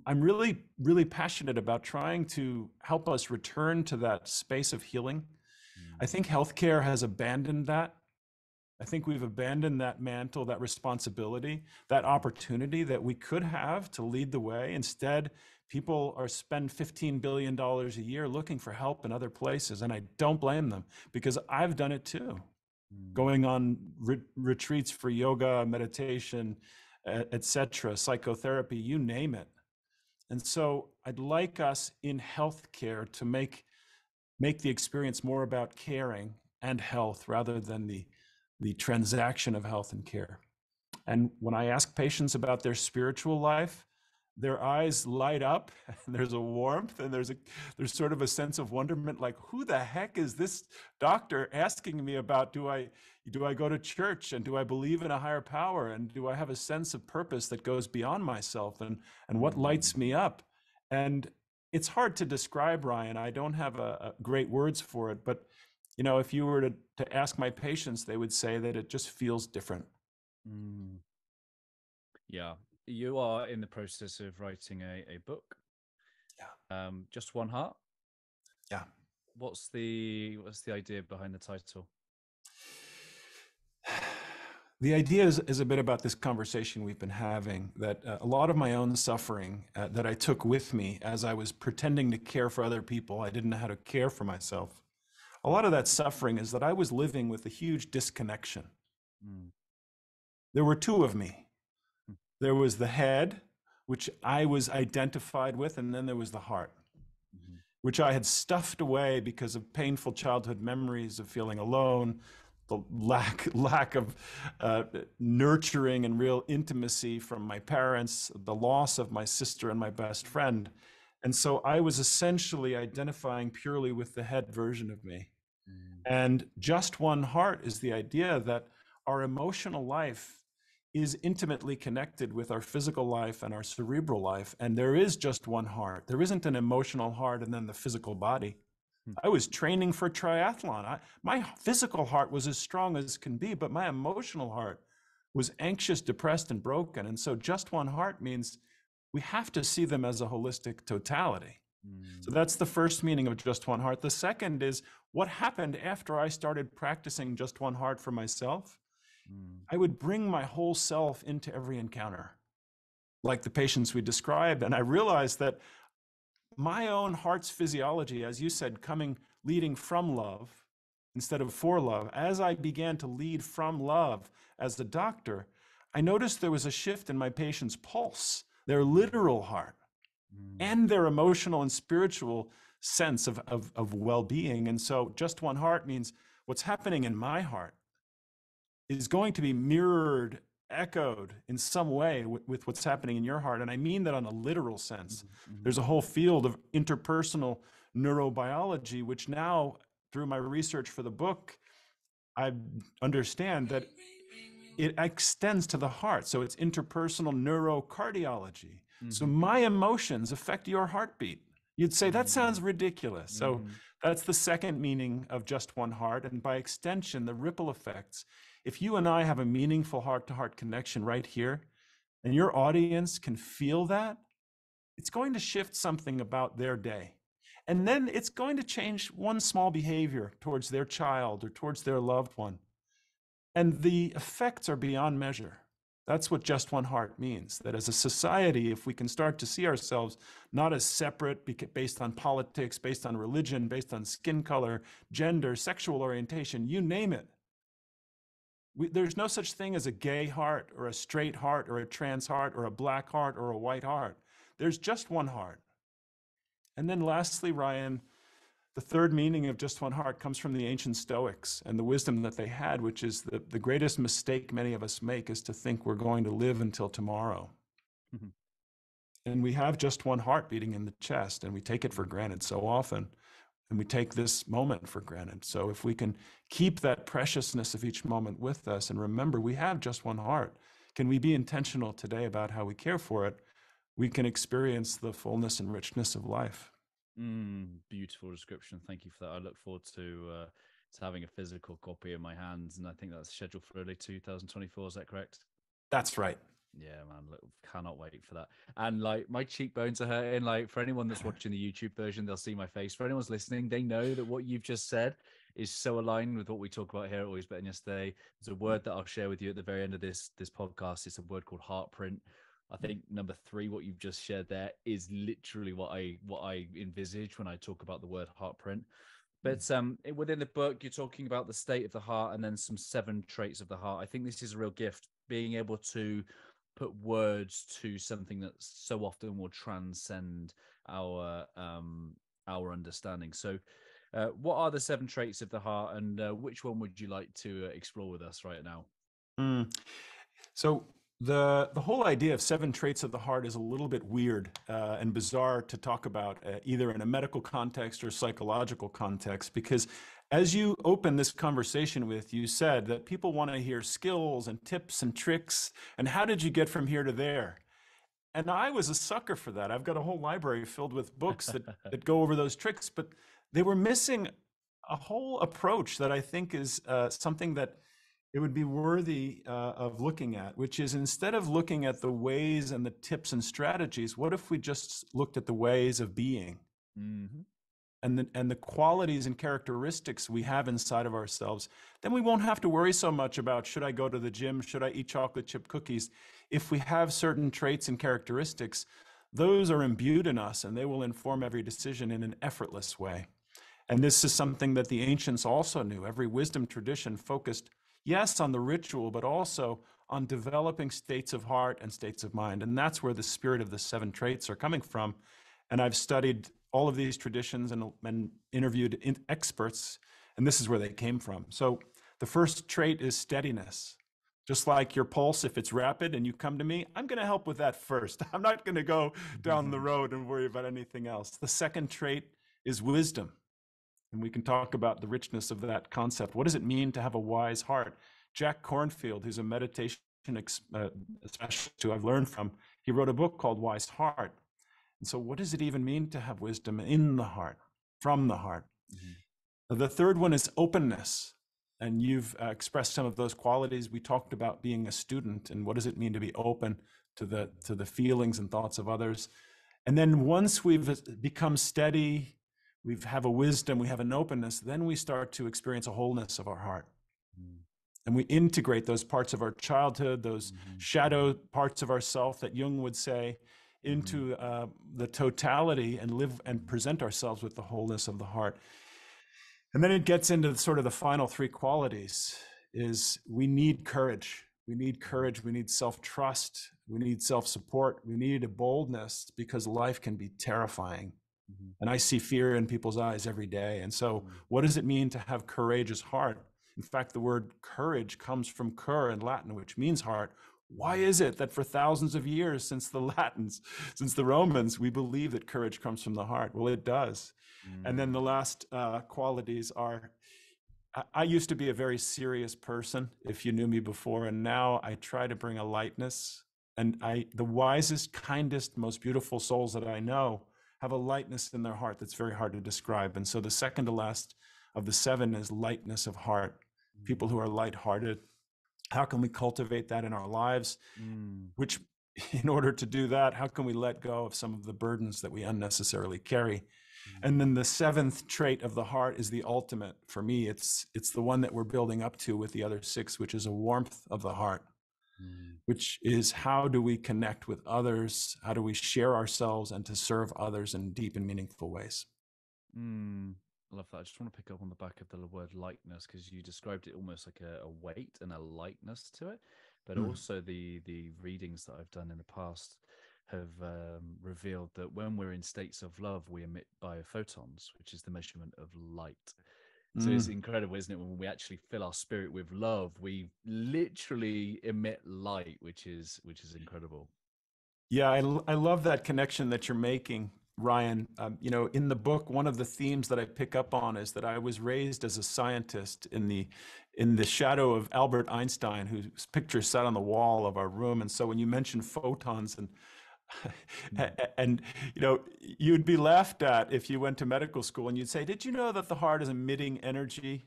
I'm really, really passionate about trying to help us return to that space of healing. I think healthcare has abandoned that. I think we've abandoned that mantle, that responsibility, that opportunity that we could have to lead the way. Instead, people are spend $15 billion a year looking for help in other places. And I don't blame them, because I've done it too. Going on retreats for yoga, meditation, etc., psychotherapy, you name it. And so I'd like us in healthcare to make the experience more about caring and health rather than the transaction of health and care. And when I ask patients about their spiritual life, their eyes light up, and there's a warmth, and there's sort of a sense of wonderment, like, who the heck is this doctor asking me about, do I go to church, and do I believe in a higher power, and do I have a sense of purpose that goes beyond myself, and what lights me up? And it's hard to describe, Ryan. I don't have a great words for it, but if you were to ask my patients, they would say that it just feels different. Yeah. You are in the process of writing a book. Yeah. Just One Heart. Yeah. What's the idea behind the title? The idea is a bit about this conversation we've been having, that a lot of my own suffering that I took with me as I was pretending to care for other people, I didn't know how to care for myself. A lot of that suffering is that I was living with a huge disconnection. There were two of me. There was the head, which I was identified with, and then there was the heart, which I had stuffed away because of painful childhood memories of feeling alone, the lack of nurturing and real intimacy from my parents, the loss of my sister and my best friend. And so I was essentially identifying purely with the head version of me. And just one heart is the idea that our emotional life is intimately connected with our physical life and our cerebral life. And there is just one heart. There isn't an emotional heart and then the physical body. I was training for triathlon. My physical heart was as strong as can be, but my emotional heart was anxious, depressed, and broken. And so just one heart means we have to see them as a holistic totality. So that's the first meaning of just one heart. The second is what happened after I started practicing just one heart for myself. I would bring my whole self into every encounter, like the patients we described. And I realized that my own heart's physiology, as you said, leading from love instead of for love, as I began to lead from love as a doctor, I noticed there was a shift in my patient's pulse, their literal heart, and their emotional and spiritual sense of well-being. And so just one heart means what's happening in my heart is going to be mirrored, echoed in some way with what's happening in your heart. And I mean that on a literal sense. There's a whole field of interpersonal neurobiology, which now, through my research for the book, I understand that it extends to the heart. So it's interpersonal neurocardiology. So my emotions affect your heartbeat. You'd say, that sounds ridiculous. So that's the second meaning of just one heart. And by extension, the ripple effects. If you and I have a meaningful heart-to-heart connection right here, and your audience can feel that, it's going to shift something about their day. And then it's going to change one small behavior towards their child or towards their loved one. And the effects are beyond measure. That's what just one heart means, that as a society, if we can start to see ourselves not as separate based on politics, based on religion, based on skin color, gender, sexual orientation, you name it. There's no such thing as a gay heart or a straight heart or a trans heart or a black heart or a white heart. There's just one heart. And then lastly, Ryan, the third meaning of just one heart comes from the ancient Stoics and the wisdom that they had, which is the greatest mistake many of us make is to think we're going to live until tomorrow. And we have just one heart beating in the chest, and we take it for granted so often. And we take this moment for granted. So if we can keep that preciousness of each moment with us and remember we have just one heart, can we be intentional today about how we care for it? We can experience the fullness and richness of life. Beautiful description. Thank you for that. I look forward to having a physical copy in my hands, and I think that's scheduled for early 2024. Is that correct? That's right. Yeah, man, look, cannot wait for that. And like my cheekbones are hurting. Like for anyone that's watching the YouTube version, they'll see my face. For anyone's listening, they know that what you've just said is so aligned with what we talk about here at Always Better Than Yesterday. There's a word that I'll share with you at the very end of this podcast. It's a word called Heartprint. I think number 3, what you've just shared there, is literally what I envisage when I talk about the word Heartprint. But within the book, you're talking about the state of the heart and then some 7 traits of the heart. I think this is a real gift, being able to put words to something that so often will transcend our understanding. So what are the 7 traits of the heart, and which one would you like to explore with us right now? So the whole idea of 7 traits of the heart is a little bit weird and bizarre to talk about either in a medical context or psychological context, because as you open this conversation with, you said that people want to hear skills and tips and tricks and how did you get from here to there? And I was a sucker for that. I've got a whole library filled with books that go over those tricks, but they were missing a whole approach that I think is something that it would be worthy of looking at, which is instead of looking at the ways and the tips and strategies, what if we just looked at the ways of being? And the qualities and characteristics we have inside of ourselves, then we won't have to worry so much about, should I go to the gym? Should I eat chocolate chip cookies? If we have certain traits and characteristics, those are imbued in us and they will inform every decision in an effortless way. And this is something that the ancients also knew. Every wisdom tradition focused, yes, on the ritual, but also on developing states of heart and states of mind. And that's where the spirit of the 7 traits are coming from. And I've studied all of these traditions and interviewed experts, and this is where they came from. So The first trait is steadiness. Just like your pulse, if it's rapid and you come to me, I'm going to help with that first. I'm not going to go down the road and worry about anything else. The second trait is wisdom. And we can talk about the richness of that concept. What does it mean to have a wise heart? Jack Kornfield, who's a meditation specialist who I've learned from, he wrote a book called Wise Heart. And so what does it even mean to have wisdom in the heart, from the heart? The third one is openness. And you've expressed some of those qualities. We talked about being a student and what does it mean to be open to the feelings and thoughts of others. And then once we've become steady, we have a wisdom, we have an openness, then we start to experience a wholeness of our heart. And we integrate those parts of our childhood, those shadow parts of ourself that Jung would say, into the totality and live and present ourselves with the wholeness of the heart. And then it gets into sort of the final three qualities is we need courage. We need courage. We need self-trust. We need self-support. We need a boldness because life can be terrifying. And I see fear in people's eyes every day. And so what does it mean to have courageous heart? In fact, the word courage comes from cur in Latin, which means heart. Why is it that for thousands of years since the Latins, since the Romans, we believe that courage comes from the heart? Well, it does. And then the last qualities are, I used to be a very serious person, if you knew me before, and now I try to bring a lightness. And the wisest, kindest, most beautiful souls that I know have a lightness in their heart that's very hard to describe. And so the second to last of the seven is lightness of heart. People who are lighthearted. How can we cultivate that in our lives? Which, in order to do that, how can we let go of some of the burdens that we unnecessarily carry? And then the seventh trait of the heart is the ultimate. For me, it's the one that we're building up to with the other six, which is a warmth of the heart, which is how do we connect with others? How do we share ourselves and to serve others in deep and meaningful ways? I love that. I just want to pick up on the back of the word lightness because you described it almost like a weight and a lightness to it, but also the readings that I've done in the past have revealed that when we're in states of love, we emit biophotons, which is the measurement of light. So it's incredible, isn't it? When we actually fill our spirit with love, we literally emit light, which is incredible. Yeah, I love that connection that you're making, Ryan. You know, in the book, one of the themes that I pick up on is that I was raised as a scientist in the shadow of Albert Einstein, whose picture sat on the wall of our room. And so when you mention photons and you know, you'd be laughed at if you went to medical school and you'd say, did you know that the heart is emitting energy?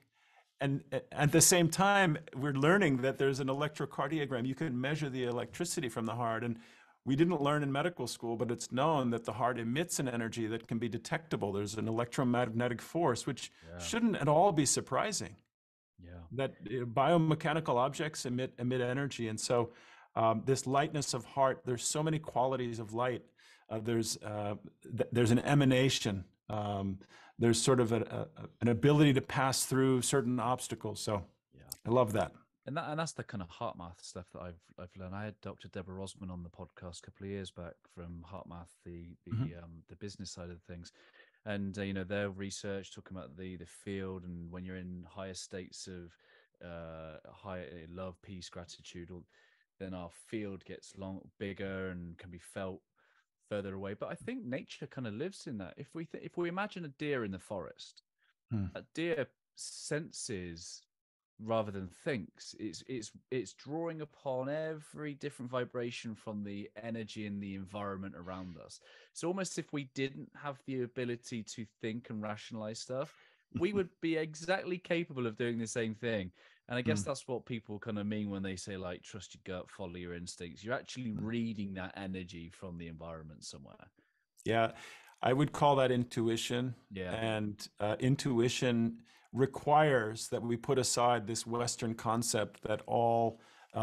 And at the same time, we're learning that there's an electrocardiogram. You can measure the electricity from the heart. And we didn't learn in medical school, but it's known that the heart emits an energy that can be detectable. There's an electromagnetic force, which shouldn't at all be surprising. That biomechanical objects emit energy. And so this lightness of heart, there's so many qualities of light. There's an emanation. There's sort of an ability to pass through certain obstacles. So I love that. And that's the kind of heart math stuff that I've learned. I had Dr. Deborah Rosman on the podcast a couple of years back from Heart Math, the business side of things, and you know, their research talking about the field, and when you're in higher states of high love, peace, gratitude, then our field gets bigger and can be felt further away. But I think nature kind of lives in that. If we imagine a deer in the forest, a deer senses rather than thinks. It's drawing upon every different vibration from the energy in the environment around us. It's almost if we didn't have the ability to think and rationalize stuff, we would be exactly capable of doing the same thing. And I guess that's what people kind of mean when they say, like, trust your gut, follow your instincts. You're actually reading that energy from the environment somewhere. Yeah, I would call that intuition. And intuition requires that we put aside this Western concept that all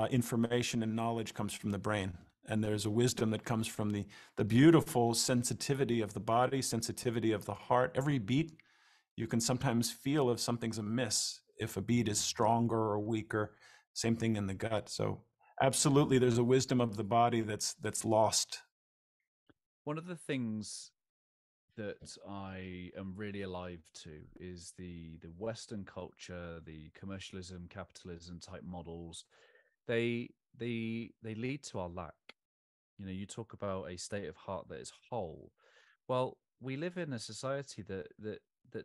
information and knowledge comes from the brain. And there's a wisdom that comes from the beautiful sensitivity of the body, sensitivity of the heart. Every beat, you can sometimes feel if something's amiss, if a beat is stronger or weaker. Same thing in the gut. So absolutely, there's a wisdom of the body that's lost. One of the things that I am really alive to is the Western culture, the commercialism, capitalism type models. They lead to our lack. You know, you talk about a state of heart that is whole. Well, we live in a society that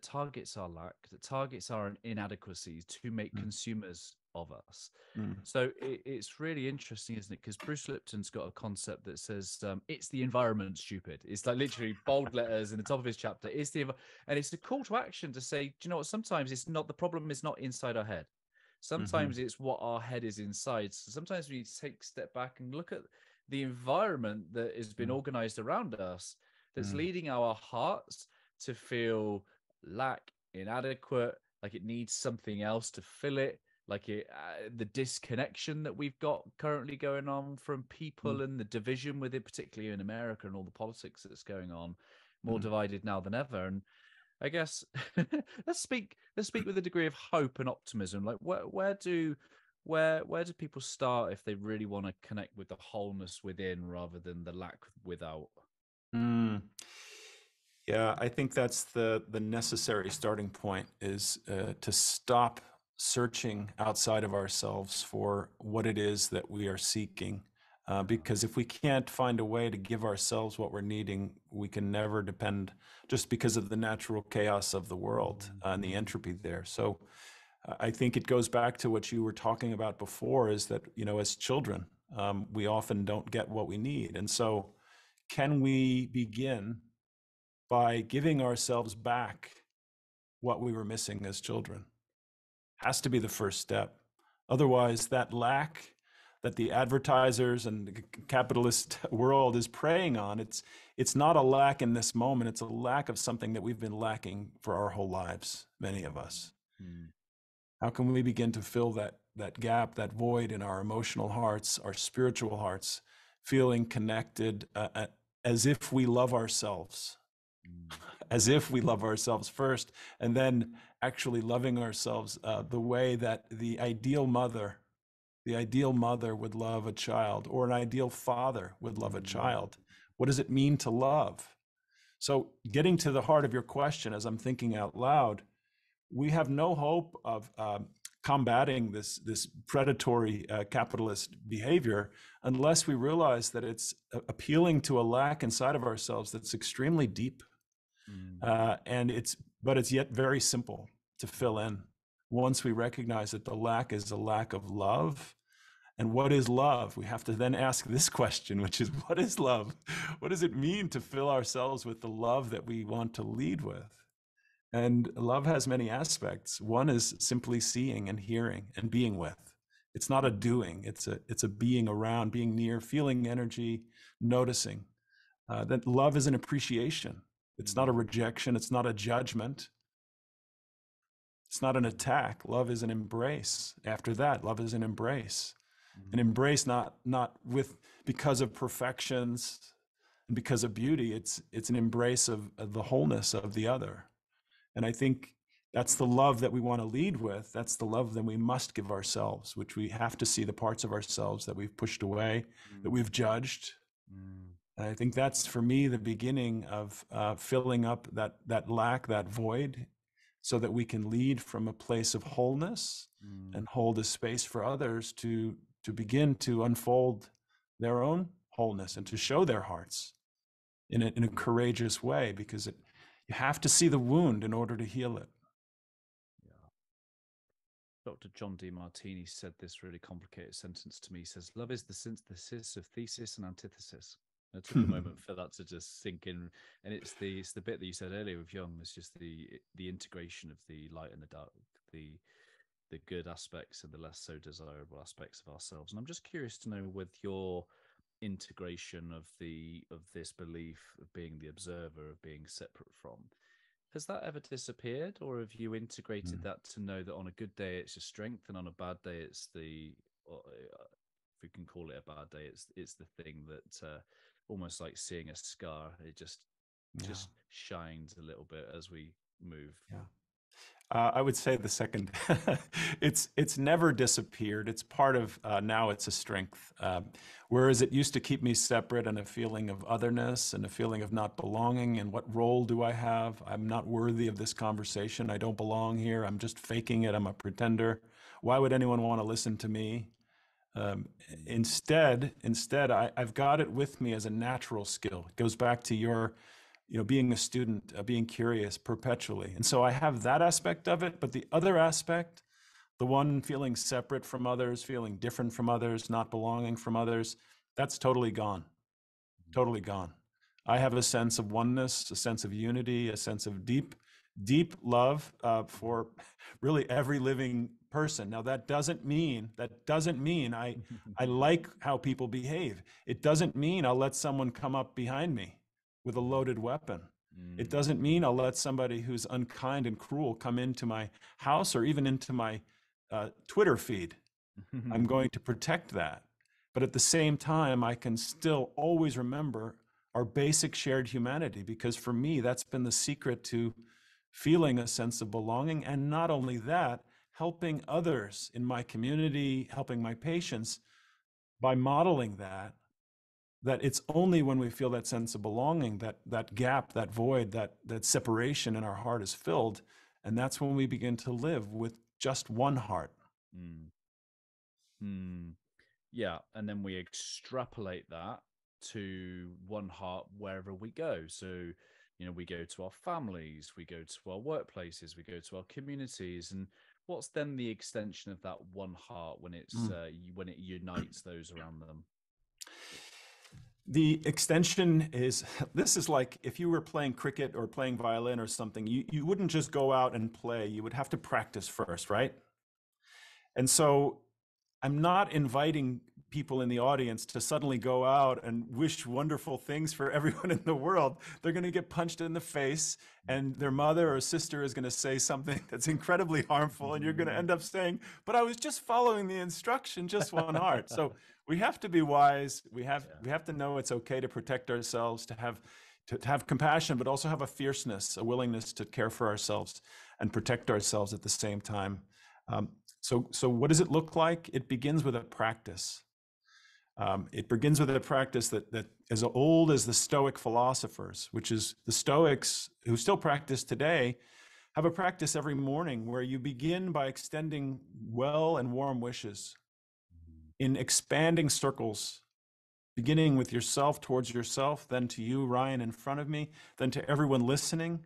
targets our lack, that targets our inadequacies to make Mm, consumers of us. mm, So it's really interesting, isn't it? Because Bruce Lipton's got a concept that says it's the environment, stupid. It's like literally bold letters in the top of his chapter. And it's a call to action to say, do you know what? Sometimes it's not the problem is not inside our head. mhm, Sometimes it's what our head is inside. So sometimes we need to take a step back and look at the environment that has been mm, organized around us that's mm, leading our hearts to feel lack, inadequate, like it needs something else to fill it, like the disconnection that we've got currently going on from mm, people and the division with it, particularly in America and all the politics that's going on, more mm. divided now than ever. And I guess let's speak with a degree of hope and optimism. Like where do people start if they really want to connect with the wholeness within rather than the lack without? Mm. Yeah, I think that's the necessary starting point is to stop searching outside of ourselves for what it is that we are seeking. Because if we can't find a way to give ourselves what we're needing, we can never depend just because of the natural chaos of the world and the entropy there. So I think it goes back to what you were talking about before is that, you know, as children, we often don't get what we need. And so can we begin by giving ourselves back what we were missing as children? Has to be the first step. Otherwise, that lack that the advertisers and the capitalist world is preying on, it's not a lack in this moment, it's a lack of something that we've been lacking for our whole lives, many of us. Mm, How can we begin to fill that gap, that void in our emotional hearts, our spiritual hearts, feeling connected as if we love ourselves, mm, as if we love ourselves first, and then actually loving ourselves the way that the ideal mother would love a child, or an ideal father would love a mm, child. What does it mean to love? So, getting to the heart of your question as I'm thinking out loud, we have no hope of combating this predatory capitalist behavior unless we realize that it's appealing to a lack inside of ourselves that's extremely deep, mm, and it's yet very simple to fill in once we recognize that the lack is a lack of love. And what is love? We have to then ask this question, which is, what is love? What does it mean to fill ourselves with the love that we want to lead with? And love has many aspects. One is simply seeing and hearing and being with. It's not a doing, it's a being around, being near, feeling energy, noticing. That love is an appreciation. It's not a mm, rejection, it's not a judgment, it's not an attack. Love is an embrace. After that, love is an embrace. An mm, embrace not with because of perfections and because of beauty. It's an embrace of the wholeness of the other. And I think that's the love that we want to lead with. That's the love that we must give ourselves, which we have to see the parts of ourselves that we've pushed away, that mm, we've judged. mm, And I think that's for me the beginning of filling up that lack, that void, so that we can lead from a place of wholeness mm. and hold a space for others to begin to unfold their own wholeness and to show their hearts in a courageous way, because you have to see the wound in order to heal it. Yeah. Dr. John D. Martini said this really complicated sentence to me. He says, love is the synthesis of thesis and antithesis. And it took a moment for that to just sink in. And it's the bit that you said earlier with Jung, it's just the integration of the light and the dark, the good aspects and the less so desirable aspects of ourselves. And I'm just curious to know, with your integration of this belief of being the observer, of being separate from, has that ever disappeared, or have you integrated that to know that on a good day it's your strength, and on a bad day it's if we can call it a bad day, it's the thing that almost like seeing a scar, it just Yeah, shines a little bit as we move. yeah. I would say the second. It's never disappeared. It's part of now. It's a strength. Whereas it used to keep me separate and a feeling of otherness and a feeling of not belonging. And what role do I have? I'm not worthy of this conversation. I don't belong here. I'm just faking it. I'm a pretender. Why would anyone want to listen to me? Um, instead, I've got it with me as a natural skill. It goes back to your, being a student, being curious perpetually. And so I have that aspect of it, but the other aspect, the one feeling separate from others, feeling different from others, not belonging from others, that's totally gone. Totally gone. I have a sense of oneness, a sense of unity, a sense of deep, deep love for really every living person. Now that doesn't mean I like how people behave. It doesn't mean I'll let someone come up behind me with a loaded weapon. It doesn't mean I'll let somebody who's unkind and cruel come into my house or even into my Twitter feed. I'm going to protect that. But at the same time, I can still always remember our basic shared humanity, because for me, that's been the secret to feeling a sense of belonging. And not only that, helping others in my community, helping my patients by modeling that it's only when we feel that sense of belonging that that gap, that void, that separation in our heart is filled. And that's when we begin to live with just one heart. Mm. Mm. Yeah, and then we extrapolate that to one heart wherever we go. So, we go to our families, we go to our workplaces, we go to our communities, and what's then the extension of that one heart when Mm. when it unites those around them? The extension is this is like if you were playing cricket or playing violin or something, you wouldn't just go out and play. You would have to practice first, right? And so I'm not inviting people in the audience to suddenly go out and wish wonderful things for everyone in the world. They're going to get punched in the face, and their mother or sister is going to say something that's incredibly harmful, and you're going to end up saying, "But I was just following the instruction, just one heart." So we have to be wise. We have to know it's okay to protect ourselves, to have compassion, but also have a fierceness, a willingness to care for ourselves and protect ourselves at the same time. Um, so what does it look like? It begins with a practice. It begins with a practice that as old as the Stoic philosophers, which is the Stoics who still practice today, have a practice every morning where you begin by extending well and warm wishes in expanding circles, beginning with yourself towards yourself, then to you, Ryan, in front of me, then to everyone listening.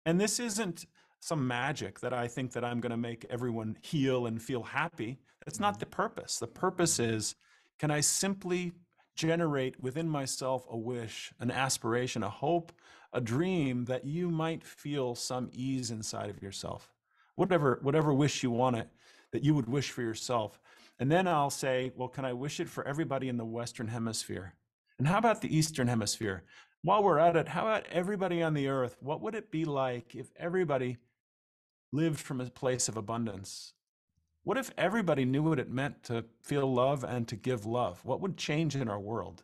And this isn't some magic that I think that I'm going to make everyone heal and feel happy. That's not the purpose. The purpose is, can I simply generate within myself a wish, an aspiration, a hope, a dream that you might feel some ease inside of yourself? Whatever wish you want it, that you would wish for yourself. And then I'll say, well, can I wish it for everybody in the Western Hemisphere? And how about the Eastern Hemisphere? While we're at it, how about everybody on the earth? What would it be like if everybody lived from a place of abundance? What if everybody knew what it meant to feel love and to give love? What would change in our world?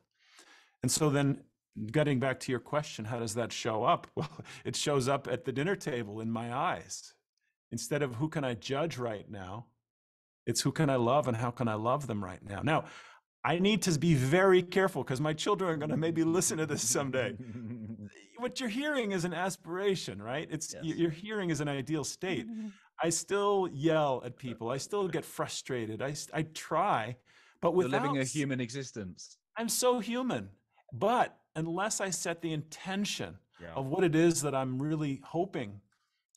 And so then, getting back to your question, how does that show up? Well, it shows up at the dinner table in my eyes. Instead of who can I judge right now, it's who can I love and how can I love them right now? Now, I need to be very careful because my children are going to maybe listen to this someday. What you're hearing is an aspiration, right? It's Yes. you're hearing is an ideal state. I still yell at people. I still get frustrated. I try, but You're living without, a human existence. I'm so human. But unless I set the intention Yeah. of what it is that I'm really hoping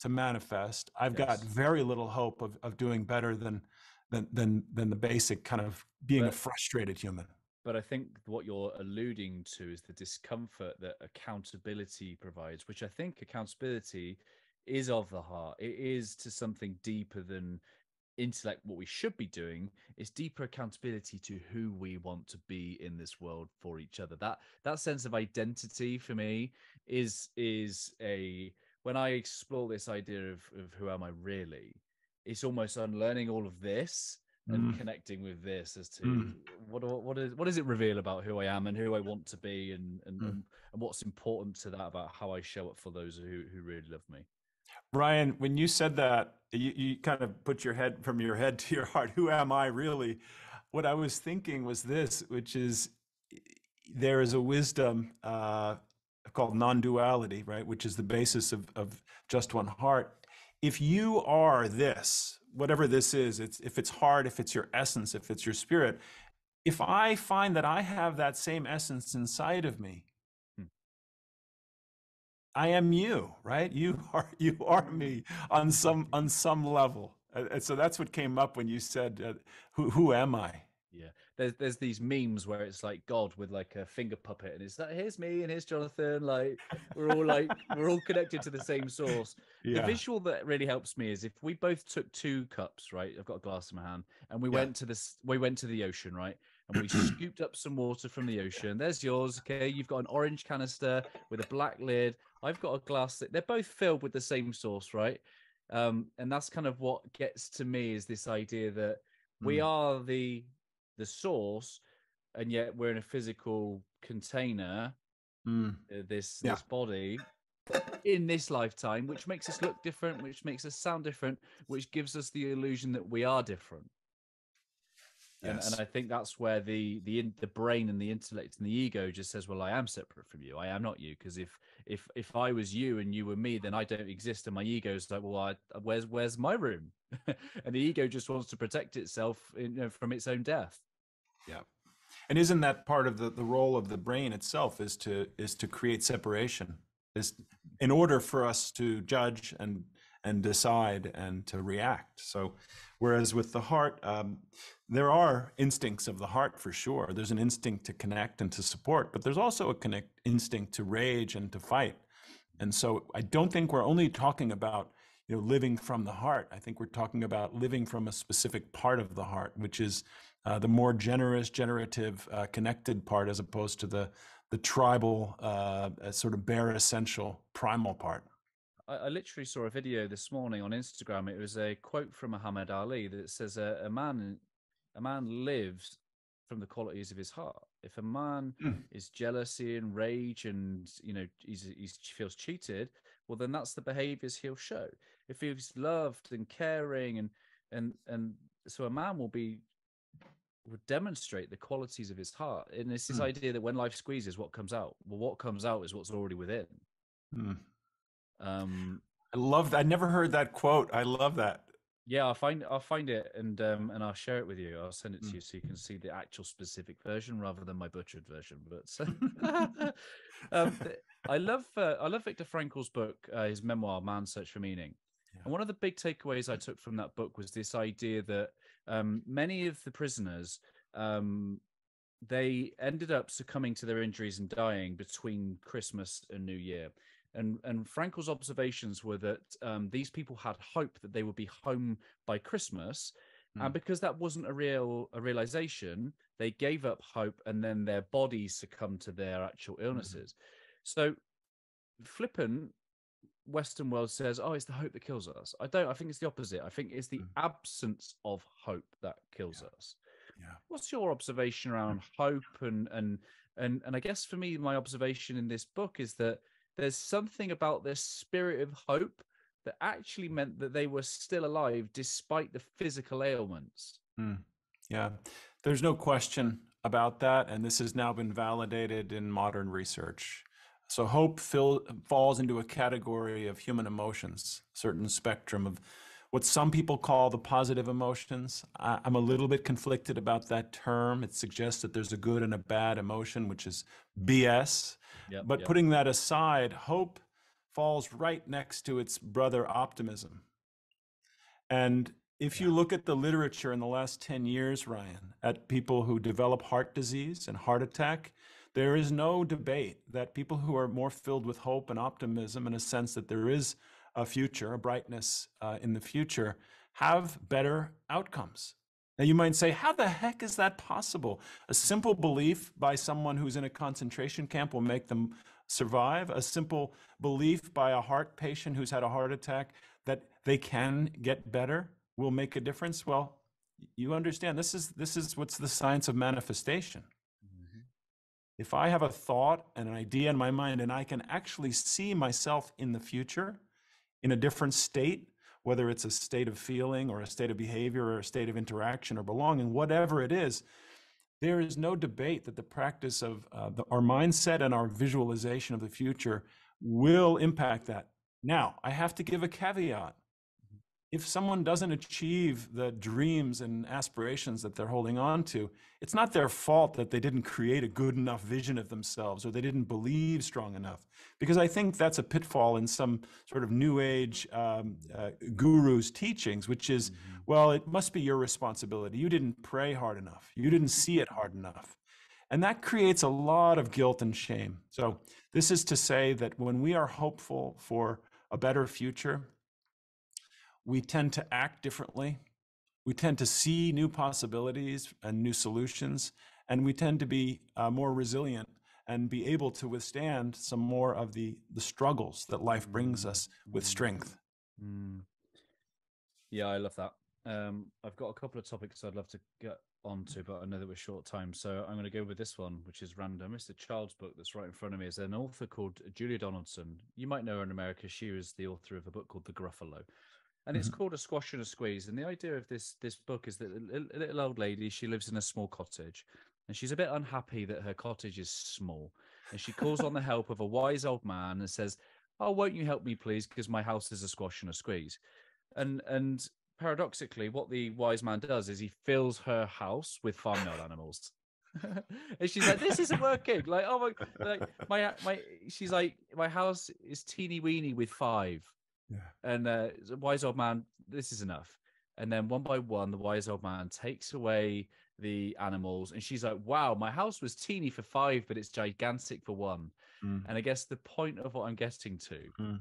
to manifest, I've got Yes. very little hope of doing better than the basic kind of being a But frustrated human. But I think what you're alluding to is the discomfort that accountability provides, which I think accountability is of the heart. It is to something deeper than intellect. What we should be doing is deeper accountability to who we want to be in this world for each other. That sense of identity for me is a when I explore this idea of who am I really, it's almost unlearning all of this and Mm, connecting with this as to mm, what does it reveal about who I am and who I want to be, and mm. and what's important to that about how I show up for those who really love me. Ryan, when you said that, you kind of put your head from your head to your heart. Who am I really? What I was thinking was this, which is there is a wisdom called non-duality, right? Which is the basis of just one heart. If you are this, whatever this is, if it's heart, if it's your essence, if it's your spirit, if I find that I have that same essence inside of me, Hmm. I am you, right? You are me on some level. And so that's what came up when you said, who am I?" Yeah, there's these memes where it's like God with like a finger puppet, and it's like, here's me and here's Jonathan. We're all connected to the same source. The Yeah, visual that really helps me is if we both took two cups, right? I've got a glass in my hand, and yeah, we went to the ocean, right? And we scooped up some water from the ocean. There's yours. Okay, you've got an orange canister with a black lid. I've got a glass that they're both filled with the same source, right? And that's kind of what gets to me is this idea that we mm, are the source, and yet we're in a physical container, mm, yeah, this body in this lifetime, which makes us look different, which makes us sound different, which gives us the illusion that we are different. And yes, I think that's where the brain and the intellect and the ego just says, well, I am separate from you. I am not you. Because if I was you and you were me, then I don't exist. And my ego is like, well, where's my room? And the ego just wants to protect itself, from its own death. yeah. And isn't that part of the role of the brain itself is to create separation, is in order for us to judge and decide and to react. So, whereas with the heart, there are instincts of the heart for sure. There's an instinct to connect and to support, but there's also a instinct to rage and to fight. And so, I don't think we're only talking about living from the heart. I think we're talking about living from a specific part of the heart, which is the more generous, generative, connected part, as opposed to the tribal, sort of bare, essential, primal part. I literally saw a video this morning on Instagram. It was a quote from Muhammad Ali that says, a man lives from the qualities of his heart. If a man Mm, is jealousy and rage, and he feels cheated, well, then that's the behaviors he'll show. If he's loved and caring, and so a man would demonstrate the qualities of his heart. And it's this mm, idea that when life squeezes, what comes out? Well, what comes out is what's already within. mm. Um, I love that. I never heard that quote. I love that. Yeah, I'll find it, and I'll share it with you. I'll send it to Mm. you so you can see the actual specific version rather than my butchered version. But I love Viktor Frankl's book, his memoir, Man's Search for Meaning. Yeah. And one of the big takeaways I took from that book was this idea that many of the prisoners, they ended up succumbing to their injuries and dying between Christmas and New Year. And Frankel's observations were that these people had hope that they would be home by Christmas, Mm, and because that wasn't a realization, they gave up hope, and then their bodies succumbed to their actual mm, illnesses. So flippant Western world says, "Oh, it's the hope that kills us." I don't. I think it's the opposite. I think it's the mm. absence of hope that kills Yeah, us. yeah. What's your observation around hope? And I guess for me, my observation in this book is that there's something about this spirit of hope that actually meant that they were still alive despite the physical ailments. Mm, yeah, there's no question about that, and this has now been validated in modern research. So hope falls into a category of human emotions, a certain spectrum of what some people call the positive emotions. I'm a little bit conflicted about that term. It suggests that there's a good and a bad emotion, which is BS. Yep, But yep. putting that aside, hope falls right next to its brother optimism. And if Yeah. you look at the literature in the last 10 years, Ryan, at people who develop heart disease and heart attack, there is no debate that people who are more filled with hope and optimism, in a sense that there is a future, a brightness in the future, have better outcomes. Now, you might say, how the heck is that possible? A simple belief by someone who's in a concentration camp will make them survive. A simple belief by a heart patient who's had a heart attack that they can get better will make a difference. Well, you understand this is what's the science of manifestation. Mhm. If I have a thought and an idea in my mind and I can actually see myself in the future, in a different state, whether it's a state of feeling or a state of behavior or a state of interaction or belonging, whatever it is, there is no debate that the practice of our mindset and our visualization of the future will impact that. Now, I have to give a caveat. If someone doesn't achieve the dreams and aspirations that they're holding on to, it's not their fault that they didn't create a good enough vision of themselves or they didn't believe strong enough. Because I think that's a pitfall in some sort of new age guru's teachings, which is, well, it must be your responsibility. You didn't pray hard enough. You didn't see it hard enough. And that creates a lot of guilt and shame. So this is to say that when we are hopeful for a better future, we tend to act differently. We tend to see new possibilities and new solutions, and we tend to be more resilient and be able to withstand some more of the struggles that life brings us with strength. Yeah, I love that. I've got a couple of topics I'd love to get onto, but I know that we're short time, so I'm going to go with this one, which is random. It's a child's book that's right in front of me. It's an author called Julia Donaldson. You might know her in America. She was the author of a book called The Gruffalo. And it's called A Squash and a Squeeze. And the idea of this book is that a little old lady, she lives in a small cottage, and she's a bit unhappy that her cottage is small. And she calls on the help of a wise old man and says, "Oh, won't you help me, please? Because my house is a squash and a squeeze." And paradoxically, what the wise man does is he fills her house with farmyard animals. And she's like, "This isn't working." Like, oh my, she's like, "My house is teeny weeny with 5." Yeah. And the wise old man, "This is enough." And then one by one, the wise old man takes away the animals. And she's like, "Wow, my house was teeny for 5, but it's gigantic for 1. And I guess the point of what I'm getting to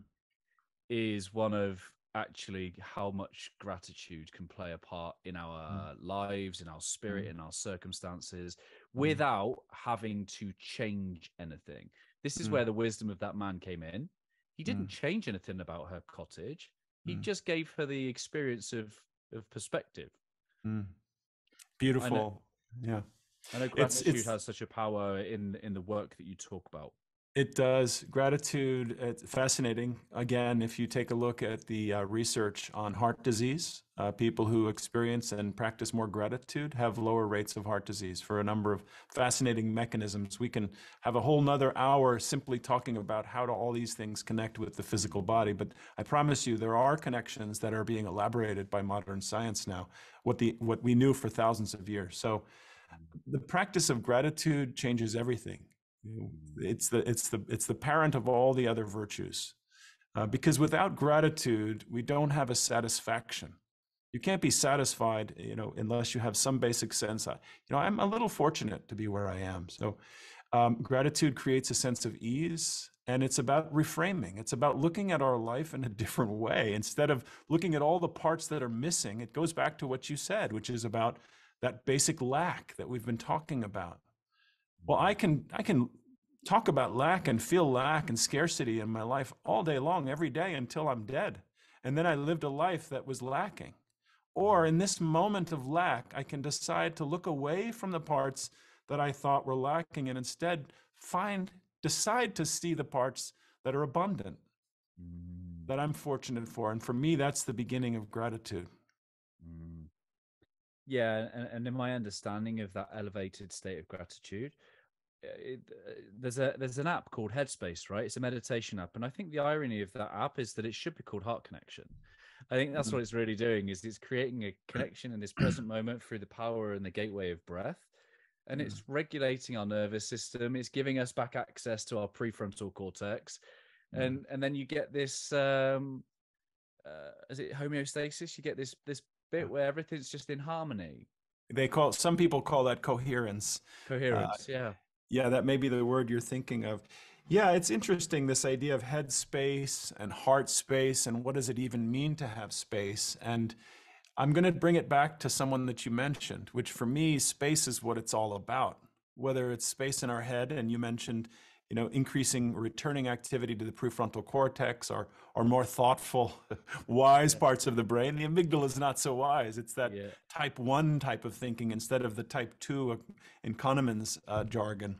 is one of actually how much gratitude can play a part in our lives, in our spirit, in our circumstances, without having to change anything. This is where the wisdom of that man came in. He didn't change anything about her cottage. He just gave her the experience of perspective. Beautiful. I know gratitude has such a power in the work that you talk about. It does. Gratitude, it's fascinating. Again, if you take a look at the research on heart disease, people who experience and practice more gratitude have lower rates of heart disease for a number of fascinating mechanisms. We can have a whole nother hour simply talking about how do all these things connect with the physical body. But I promise you, there are connections that are being elaborated by modern science now, what we knew for thousands of years. So the practice of gratitude changes everything. It's the parent of all the other virtues, because without gratitude, we don't have a satisfaction. You can't be satisfied, unless you have some basic sense. I'm a little fortunate to be where I am. So gratitude creates a sense of ease, and it's about reframing. It's about looking at our life in a different way. Instead of looking at all the parts that are missing, it goes back to what you said, which is about that basic lack that we've been talking about. Well, I can talk about lack and feel lack and scarcity in my life all day long, every day until I'm dead. And then I lived a life that was lacking. Or in this moment of lack, I can decide to look away from the parts that I thought were lacking and instead decide to see the parts that are abundant, that I'm fortunate for. And for me, that's the beginning of gratitude. Yeah, and in my understanding of that elevated state of gratitude, there's an app called Headspace, right? It's a meditation app, and I think the irony of that app is that it should be called Heart Connection. I think that's what it's really doing, is it's creating a connection in this present moment through the power and the gateway of breath, and it's regulating our nervous system. It's giving us back access to our prefrontal cortex, and then you get this is it homeostasis? You get this bit where everything's just in harmony. Some people call that coherence. Yeah, that may be the word you're thinking of. Yeah, it's interesting, this idea of head space and heart space, and what does it even mean to have space? And I'm going to bring it back to someone that you mentioned, which for me, space is what it's all about. Whether it's space in our head, and you mentioned, increasing returning activity to the prefrontal cortex, or more thoughtful, wise parts of the brain. The amygdala is not so wise. It's that type 1 type of thinking instead of the type 2 in Kahneman's jargon.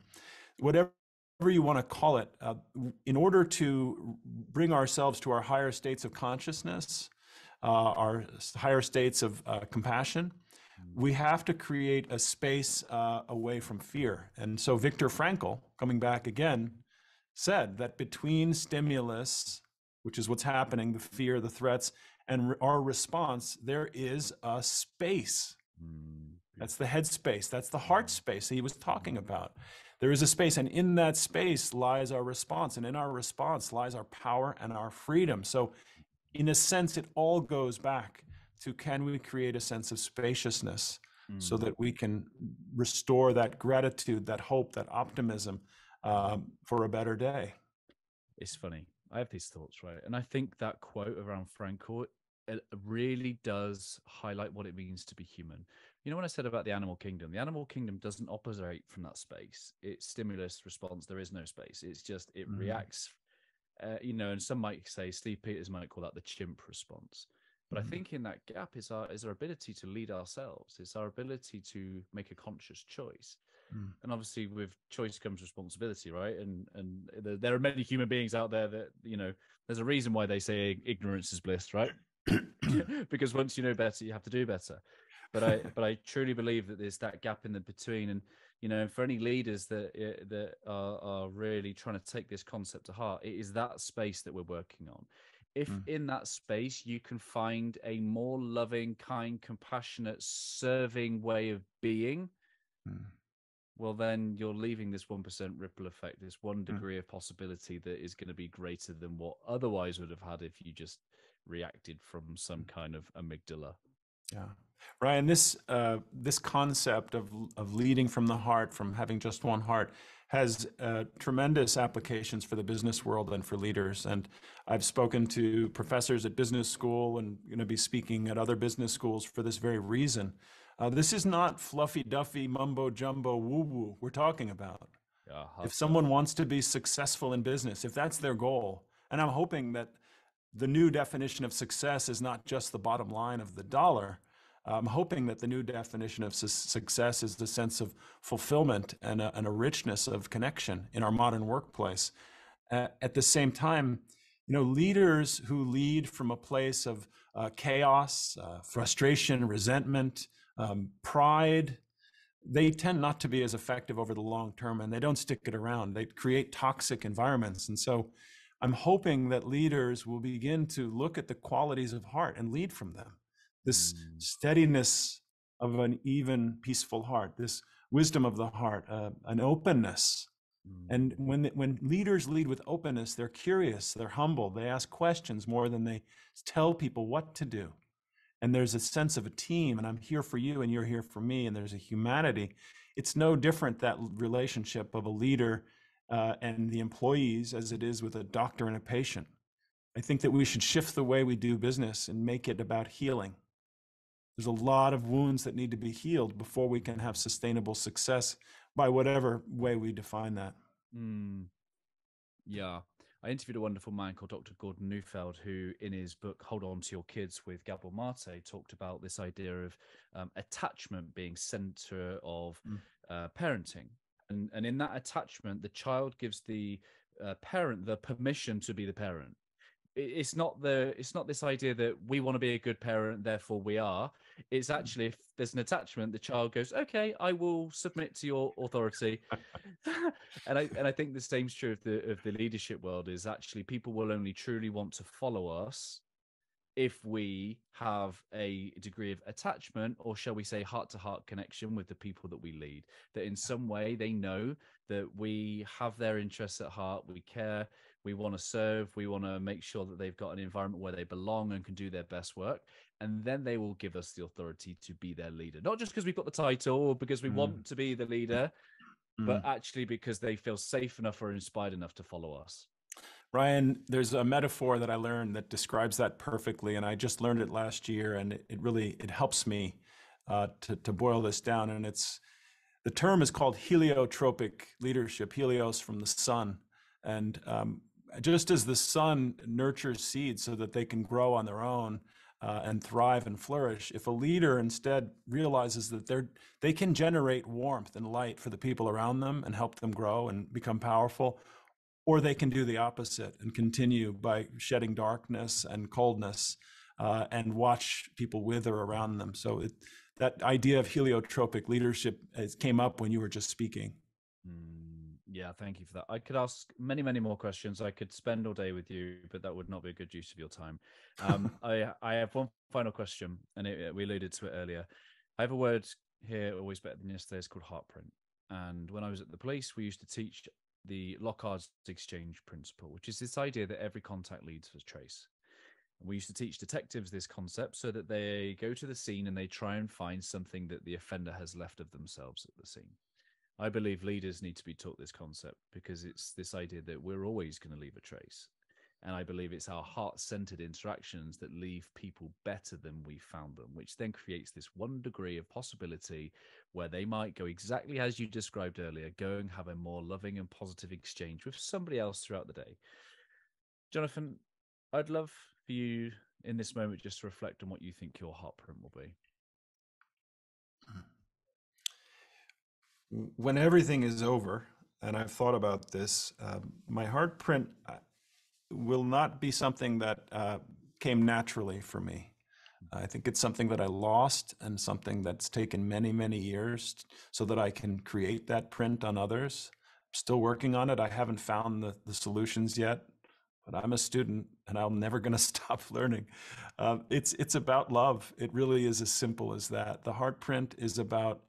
Whatever you want to call it, in order to bring ourselves to our higher states of consciousness, our higher states of compassion, we have to create a space away from fear. And so Viktor Frankl, coming back again, said that between stimulus, which is what's happening, the fear, the threats, and our response, there is a space. That's the head space. That's the heart space that he was talking about. There is a space, and in that space lies our response, and in our response lies our power and our freedom. So in a sense, it all goes back to, can we create a sense of spaciousness so that we can restore that gratitude, that hope, that optimism for a better day? It's funny. I have these thoughts, right? And I think that quote around Frankl, it really does highlight what it means to be human. You know, when I said about the animal kingdom doesn't operate from that space. It's stimulus response. There is no space. It's just, it reacts, you know, and some might say, Steve Peters might call that the chimp response. But I think in that gap is our ability to lead ourselves. It's our ability to make a conscious choice. And obviously with choice comes responsibility, right? And there are many human beings out there that, you know, there's a reason why they say ignorance is bliss, right? Because once you know better, you have to do better. But I truly believe that there's that gap in the between. And, you know, for any leaders that are really trying to take this concept to heart, it is that space that we're working on. If in that space you can find a more loving, kind, compassionate, serving way of being, well, then you're leaving this 1% ripple effect, this 1 degree of possibility that is going to be greater than what otherwise would have had if you just reacted from some kind of amygdala. Yeah. Ryan, this concept of leading from the heart, from having just one heart, has tremendous applications for the business world and for leaders. And I've spoken to professors at business school and going to be speaking at other business schools for this very reason. This is not fluffy duffy mumbo jumbo woo woo we're talking about. Yeah, if someone wants to be successful in business, if that's their goal, and I'm hoping that the new definition of success is not just the bottom line of the dollar. I'm hoping that the new definition of success is the sense of fulfillment and a richness of connection in our modern workplace. At the same time, you know, leaders who lead from a place of chaos, frustration, resentment, pride, they tend not to be as effective over the long term, and they don't stick it around. They create toxic environments. And so I'm hoping that leaders will begin to look at the qualities of heart and lead from them. This steadiness of an even, peaceful heart, this wisdom of the heart, an openness. And when leaders lead with openness, they're curious, they're humble, they ask questions more than they tell people what to do. And there's a sense of a team, and I'm here for you and you're here for me, and there's a humanity. It's no different, that relationship of a leader and the employees, as it is with a doctor and a patient. I think that we should shift the way we do business and make it about healing. There's a lot of wounds that need to be healed before we can have sustainable success, by whatever way we define that. Yeah. I interviewed a wonderful man called Dr. Gordon Neufeld, who in his book, Hold On to Your Kids with Gabor Mate, talked about this idea of attachment being center of parenting. And in that attachment, the child gives the parent the permission to be the parent. It's not this idea that we want to be a good parent, therefore we are. It's actually, if there's an attachment, the child goes, okay, I will submit to your authority. and I think the same's true of the leadership world. Is actually, people will only truly want to follow us if we have a degree of attachment, or shall we say heart-to-heart connection with the people that we lead, that in some way they know that we have their interests at heart, we care, we want to serve, we want to make sure that they've got an environment where they belong and can do their best work. And then they will give us the authority to be their leader, not just because we've got the title or because we want to be the leader, but actually because they feel safe enough or inspired enough to follow us. Ryan, there's a metaphor that I learned that describes that perfectly, and I just learned it last year, and it helps me to boil this down. And the term is called heliotropic leadership, helios from the sun. And just as the sun nurtures seeds so that they can grow on their own, and thrive and flourish. If a leader instead realizes that they can generate warmth and light for the people around them and help them grow and become powerful, or they can do the opposite and continue by shedding darkness and coldness and watch people wither around them. So that idea of heliotropic leadership came up when you were just speaking. Yeah, thank you for that. I could ask many, many more questions. I could spend all day with you, but that would not be a good use of your time. I have one final question, and we alluded to it earlier. I have a word here, always better than yesterday. It's called Heartprint. And when I was at the police, we used to teach the Locard's exchange principle, which is this idea that every contact leaves a trace. And we used to teach detectives this concept so that they go to the scene and they try and find something that the offender has left of themselves at the scene. I believe leaders need to be taught this concept because it's this idea that we're always going to leave a trace. And I believe it's our heart-centered interactions that leave people better than we found them, which then creates this one degree of possibility where they might go exactly as you described earlier, go and have a more loving and positive exchange with somebody else throughout the day. Jonathan, I'd love for you in this moment just to reflect on what you think your Heartprint will be. When everything is over, and I've thought about this, my Heartprint will not be something that came naturally for me. I think it's something that I lost and something that's taken many, many years so that I can create that print on others. I'm still working on it. I haven't found the solutions yet, but I'm a student and I'm never going to stop learning. It's about love. It really is as simple as that. The Heartprint is about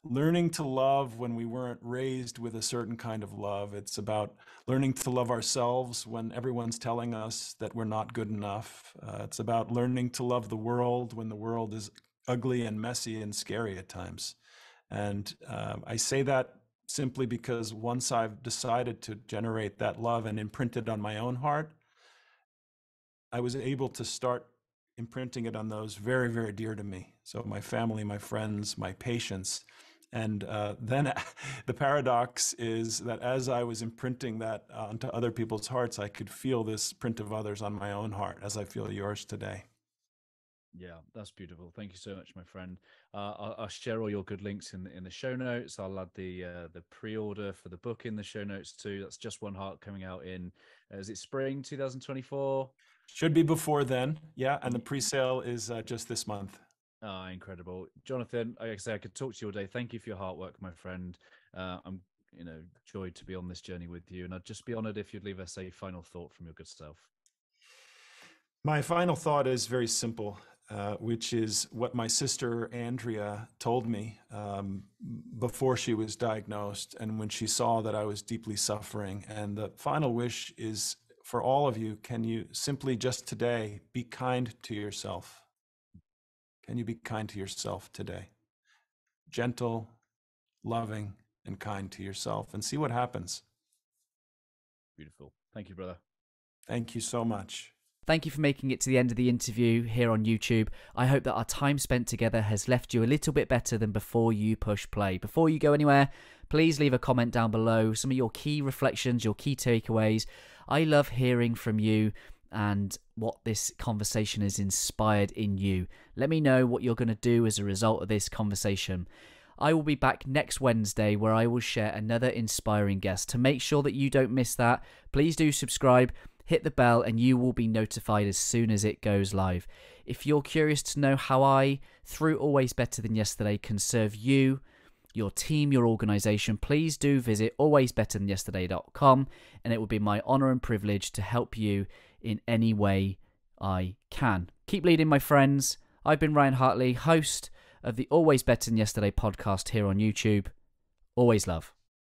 learning to love when we weren't raised with a certain kind of love. It's about learning to love ourselves when everyone's telling us that we're not good enough. It's about learning to love the world when the world is ugly and messy and scary at times. And I say that simply because once I've decided to generate that love and imprint it on my own heart, I was able to start imprinting it on those very, very dear to me. So my family, my friends, my patients. And then the paradox is that as I was imprinting that onto other people's hearts, I could feel this print of others on my own heart as I feel yours today. Yeah, that's beautiful. Thank you so much, my friend. I'll share all your good links in the show notes. I'll add the pre-order for the book in the show notes too. That's Just One Heart, coming out in, is it spring 2024? Should be before then. Yeah, and the pre-sale is just this month. Ah, incredible. Jonathan, like I say, I could talk to you all day. Thank you for your hard work, my friend. I'm joyed to be on this journey with you. And I'd just be honored if you'd leave us a final thought from your good self. My final thought is very simple, which is what my sister Andrea told me before she was diagnosed and when she saw that I was deeply suffering. And the final wish is for all of you, can you simply just today be kind to yourself? Can you be kind to yourself today? Gentle, loving, and kind to yourself, and see what happens. Beautiful. Thank you, brother. Thank you so much. Thank you for making it to the end of the interview here on YouTube. I hope that our time spent together has left you a little bit better than before you push play. Before you go anywhere, please leave a comment down below, some of your key reflections, your key takeaways. I love hearing from you and what this conversation has inspired in you. Let me know what you're going to do as a result of this conversation. I will be back next Wednesday where I will share another inspiring guest. To make sure that you don't miss that, please do subscribe, hit the bell, and you will be notified as soon as it goes live. If you're curious to know how I, through Always Better Than Yesterday, can serve you, your team, your organization, please do visit alwaysbetterthanyesterday.com, and it will be my honor and privilege to help you in any way I can. Keep leading, my friends. I've been Ryan Hartley, host of the Always Better Than Yesterday podcast here on YouTube. Always love.